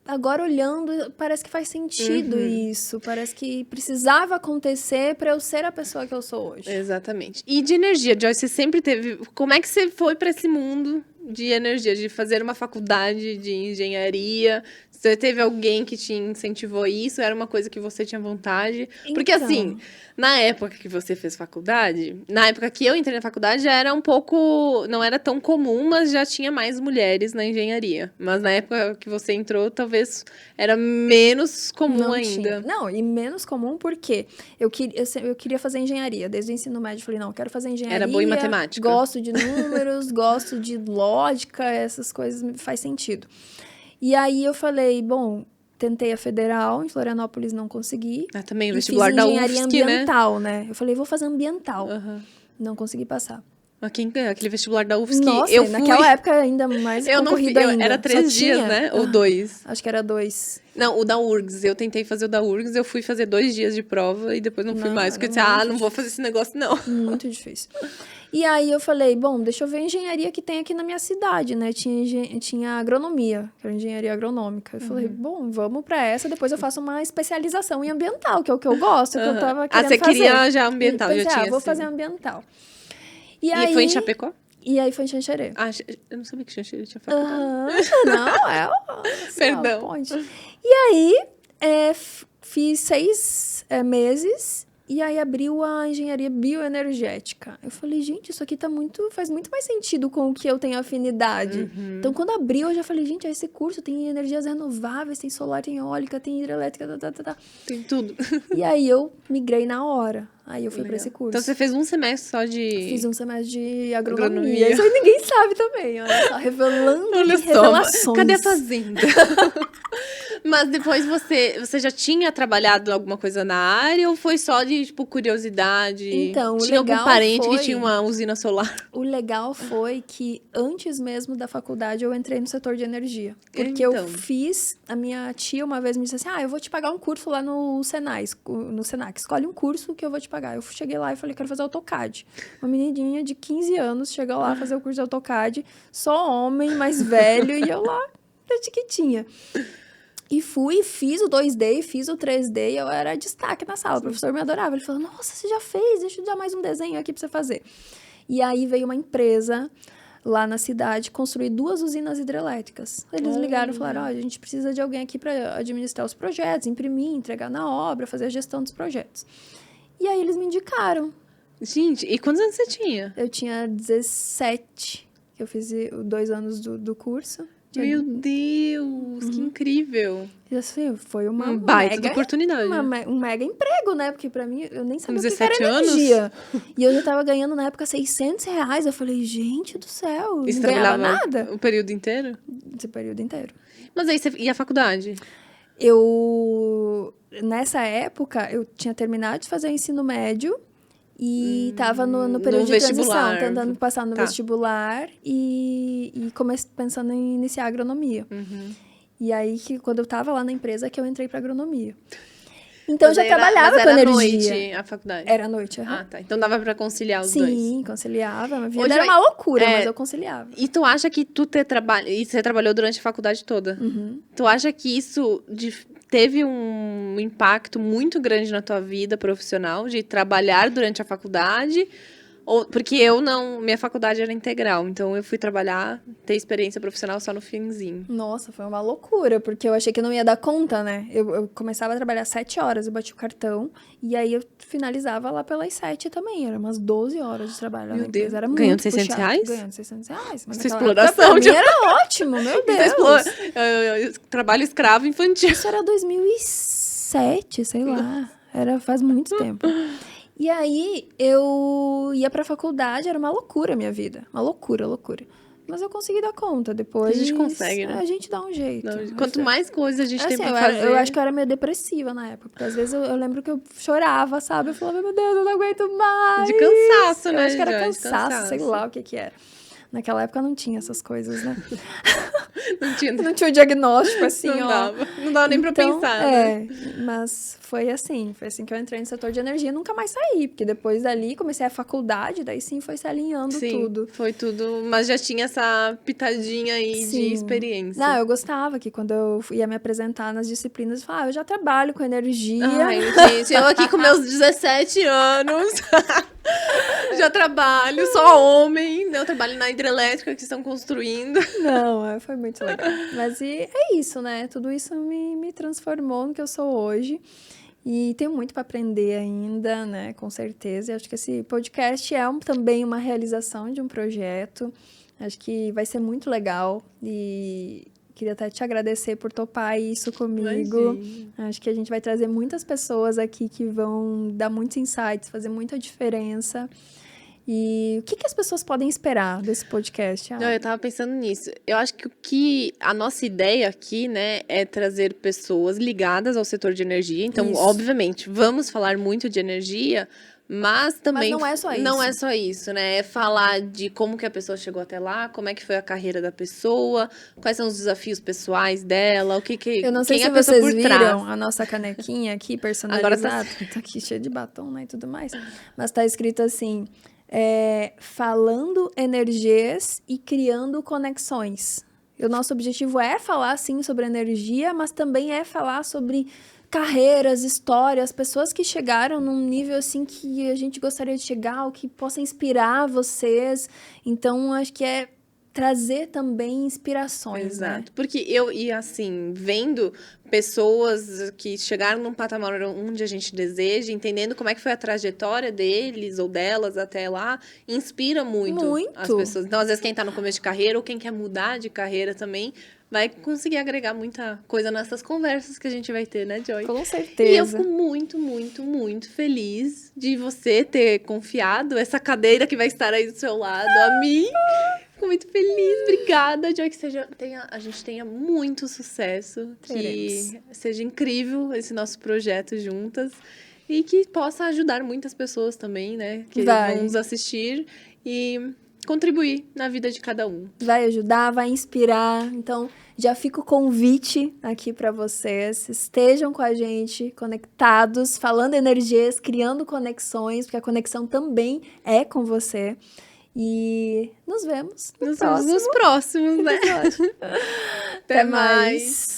Speaker 1: Agora, olhando, parece que faz sentido isso. Parece que precisava acontecer para eu ser a pessoa que eu sou hoje.
Speaker 2: Exatamente. E de energia, Joyce, você sempre teve... Como é que você foi para esse mundo de energia? De fazer uma faculdade de engenharia? Você teve alguém que te incentivou a isso? Era uma coisa que você tinha vontade? Porque, assim, na época que você fez faculdade... Na época que eu entrei na faculdade, já era um pouco... Não era tão comum, mas já tinha mais mulheres na engenharia. Mas na época que você entrou, talvez era menos comum ainda.
Speaker 1: Não, e menos comum porque eu queria fazer engenharia. Desde o ensino médio, eu falei, não, eu quero fazer engenharia.
Speaker 2: Era boa em matemática.
Speaker 1: Gosto de números, gosto de lógica, essas coisas me faz sentido. E aí eu falei, bom, tentei a federal, em Florianópolis não consegui.
Speaker 2: Também o vestibular da UFSC,
Speaker 1: engenharia ambiental, né? Eu falei, vou fazer ambiental. Não consegui passar.
Speaker 2: Aquele vestibular da UFSC,
Speaker 1: Nossa,
Speaker 2: eu fui...
Speaker 1: naquela época ainda mais concorrido ainda.
Speaker 2: Era 3 dias, né? Ou 2?
Speaker 1: Acho que era 2.
Speaker 2: Não, o da URGS. Eu tentei fazer o da URGS, eu fui fazer 2 dias de prova e depois não fui mais. Porque eu disse, não vou fazer esse negócio, não.
Speaker 1: Muito difícil. E aí eu falei, bom, deixa eu ver a engenharia que tem aqui na minha cidade, né? Tinha agronomia, que era engenharia agronômica. Eu falei, bom, vamos pra essa, depois eu faço uma especialização em ambiental, que é o que eu gosto, que eu tava querendo fazer.
Speaker 2: Você queria já ambiental, já tinha
Speaker 1: vou fazer ambiental.
Speaker 2: E aí, foi em Chapecó?
Speaker 1: E aí foi em Xanxerê.
Speaker 2: Eu não sabia que Xanxerê tinha faculdade.
Speaker 1: Não,
Speaker 2: Perdão.
Speaker 1: Ponte. E aí, fiz 6 meses, e aí abriu a engenharia bioenergética. Eu falei, gente, isso aqui faz muito mais sentido com o que eu tenho afinidade. Então, quando abriu, eu já falei, gente, esse curso tem energias renováveis, tem solar, tem eólica, tem hidrelétrica,
Speaker 2: Tem tudo.
Speaker 1: E aí, eu migrei na hora. Aí eu fui para
Speaker 2: Legal.
Speaker 1: esse curso.
Speaker 2: Então você fez um semestre só de...
Speaker 1: Fiz um semestre de agronomia.
Speaker 2: Agronomia.
Speaker 1: Isso aí ninguém sabe também, olha só, revelando
Speaker 2: Olha só,
Speaker 1: revelações.
Speaker 2: cadê a fazenda? Mas depois você já tinha trabalhado alguma coisa na área ou foi só de, tipo, curiosidade?
Speaker 1: Então, o
Speaker 2: tinha algum
Speaker 1: legal
Speaker 2: parente
Speaker 1: foi-
Speaker 2: que tinha uma usina solar?
Speaker 1: O legal foi que antes mesmo da faculdade eu entrei no setor de energia. Porque eu
Speaker 2: Então.
Speaker 1: fiz, a minha tia uma vez me disse assim, eu vou te pagar um curso lá no Senac, escolhe um curso que eu vou te pagar. Eu cheguei lá e falei, quero fazer AutoCAD. Uma menininha de 15 anos chegou lá fazer o curso de AutoCAD, só homem, mais velho, e eu lá, da chiquitinha. E fui, fiz o 2D, fiz o 3D, e eu era destaque na sala. O professor me adorava. Ele falou, nossa, você já fez? Deixa eu dar mais um desenho aqui pra você fazer. E aí veio uma empresa lá na cidade construir 2 usinas hidrelétricas. Eles ligaram e falaram, a gente precisa de alguém aqui para administrar os projetos, imprimir, entregar na obra, fazer a gestão dos projetos. E aí eles me indicaram.
Speaker 2: Gente, e quantos anos você tinha?
Speaker 1: Eu tinha 17, que eu fiz 2 anos do curso.
Speaker 2: Meu Deus, que incrível.
Speaker 1: E assim, foi uma
Speaker 2: baita de
Speaker 1: mega
Speaker 2: oportunidade.
Speaker 1: um mega emprego, né? Porque pra mim, eu nem sabia o que
Speaker 2: 17
Speaker 1: era
Speaker 2: anos?
Speaker 1: energia. E eu já tava ganhando na época R$600. Eu falei, gente do céu,
Speaker 2: E você
Speaker 1: não ganhava
Speaker 2: trabalhava
Speaker 1: nada
Speaker 2: o período inteiro?
Speaker 1: esse período inteiro.
Speaker 2: Mas aí você... E a faculdade?
Speaker 1: Nessa época, eu tinha terminado de fazer o ensino médio e tava no período
Speaker 2: no
Speaker 1: de
Speaker 2: vestibular.
Speaker 1: transição, tentando passar no
Speaker 2: Tá.
Speaker 1: vestibular e pensando em iniciar a agronomia. E aí, quando eu tava lá na empresa, que eu entrei pra agronomia. Então, eu já trabalhava
Speaker 2: mas
Speaker 1: com
Speaker 2: era
Speaker 1: energia.
Speaker 2: noite a faculdade?
Speaker 1: Era à noite, aham.
Speaker 2: Ah, tá. Então dava pra conciliar os dois.
Speaker 1: Sim, conciliava. Minha vida
Speaker 2: Hoje
Speaker 1: era
Speaker 2: vai-
Speaker 1: uma loucura,
Speaker 2: é.
Speaker 1: mas eu conciliava.
Speaker 2: E tu acha que e você trabalhou durante a faculdade toda? Tu acha que isso teve um impacto muito grande na tua vida profissional, de trabalhar durante a faculdade? Porque minha faculdade era integral, então eu fui trabalhar, ter experiência profissional só no finzinho.
Speaker 1: Nossa, foi uma loucura, porque eu achei que eu não ia dar conta, né? Eu começava a trabalhar 7 horas, eu bati o cartão, e aí eu finalizava lá pelas 7 também. Era umas 12 horas de trabalho lá
Speaker 2: Meu
Speaker 1: na empresa.
Speaker 2: Deus.
Speaker 1: Era
Speaker 2: Ganhando
Speaker 1: muito
Speaker 2: R$600?
Speaker 1: puxado. Ganhando R$600. Mas
Speaker 2: Essa
Speaker 1: naquela época,
Speaker 2: exploração
Speaker 1: pra
Speaker 2: de-
Speaker 1: mim era ótimo, meu Deus.
Speaker 2: Trabalho escravo infantil.
Speaker 1: Isso era 2007, sei lá. Faz muito tempo. E aí, eu ia pra faculdade, era uma loucura a minha vida. Uma loucura, loucura. Mas eu consegui dar conta. Depois,
Speaker 2: A gente consegue, né?
Speaker 1: A gente dá um jeito.
Speaker 2: Quanto mais coisas a gente tem
Speaker 1: Assim,
Speaker 2: pra fazer...
Speaker 1: eu acho que eu era meio depressiva na época. Porque às vezes eu lembro que eu chorava, sabe? Eu falava, meu Deus, eu não aguento mais.
Speaker 2: De cansaço, né,
Speaker 1: Eu acho que era
Speaker 2: Joy? De
Speaker 1: cansaço, sei lá o que era. Naquela época não tinha essas coisas, né?
Speaker 2: Não
Speaker 1: Não tinha o diagnóstico, assim,
Speaker 2: não
Speaker 1: ó.
Speaker 2: dava. Não dava nem pra pensar, né?
Speaker 1: Mas foi assim que eu entrei no setor de energia e nunca mais saí, porque depois dali comecei a faculdade, daí sim foi se alinhando
Speaker 2: Sim,
Speaker 1: tudo.
Speaker 2: foi tudo, mas já tinha essa pitadinha aí
Speaker 1: Sim.
Speaker 2: de experiência.
Speaker 1: Não, eu gostava que quando eu ia me apresentar nas disciplinas, eu falava, eu já trabalho com energia.
Speaker 2: Ai, gente, eu aqui com meus 17 anos, já trabalho, só homem, eu trabalho na hidrelétrica que estão construindo.
Speaker 1: Não, foi muito legal. Mas é isso, né? Tudo isso me transformou no que eu sou hoje. E tenho muito para aprender ainda, né? Com certeza. E acho que esse podcast é também uma realização de um projeto. Acho que vai ser muito legal. E queria até te agradecer por topar isso comigo.
Speaker 2: Imagina.
Speaker 1: Acho que a gente vai trazer muitas pessoas aqui que vão dar muitos insights, fazer muita diferença. E o que as pessoas podem esperar desse podcast?
Speaker 2: Não, eu tava pensando nisso. Eu acho que a nossa ideia aqui, né, é trazer pessoas ligadas ao setor de energia. Então,
Speaker 1: Isso.
Speaker 2: obviamente, vamos falar muito de energia, mas também...
Speaker 1: Mas não é só isso.
Speaker 2: Não é só isso, né? É falar de como que a pessoa chegou até lá, como é que foi a carreira da pessoa, quais são os desafios pessoais dela,
Speaker 1: Eu não sei
Speaker 2: quem
Speaker 1: se
Speaker 2: é a pessoa
Speaker 1: vocês
Speaker 2: por
Speaker 1: viram
Speaker 2: trás.
Speaker 1: a nossa canequinha aqui,
Speaker 2: Agora
Speaker 1: personalizada. Tá aqui cheia de batom, né, e tudo mais. Mas tá escrito assim... falando energias e criando conexões. E o nosso objetivo é falar, sim, sobre energia, mas também é falar sobre carreiras, histórias, pessoas que chegaram num nível, assim, que a gente gostaria de chegar, ou que possa inspirar vocês. Então, acho que é trazer também inspirações, né?
Speaker 2: Exato. Porque assim, vendo pessoas que chegaram num patamar onde a gente deseja, entendendo como é que foi a trajetória deles ou delas até lá, inspira muito
Speaker 1: Muito.
Speaker 2: as pessoas. Então, às vezes, quem tá no começo de carreira ou quem quer mudar de carreira também, vai conseguir agregar muita coisa nessas conversas que a gente vai ter, né, Joy?
Speaker 1: Com
Speaker 2: E eu
Speaker 1: certeza.
Speaker 2: fico muito, muito, muito feliz de você ter confiado essa cadeira que vai estar aí do seu lado a mim. Fico muito feliz, obrigada, Joy, que a gente tenha muito sucesso,
Speaker 1: Teremos.
Speaker 2: que seja incrível esse nosso projeto juntas e que possa ajudar muitas pessoas também, né, que
Speaker 1: Vai.
Speaker 2: vão nos assistir e contribuir na vida de cada um.
Speaker 1: Vai ajudar, vai inspirar. Então, já fica o convite aqui para vocês. Estejam com a gente, conectados, falando energias, criando conexões, porque a conexão também é com você. E nos vemos no
Speaker 2: Nos vemos
Speaker 1: próximo
Speaker 2: nos próximos, né?
Speaker 1: episódio.
Speaker 2: Até mais.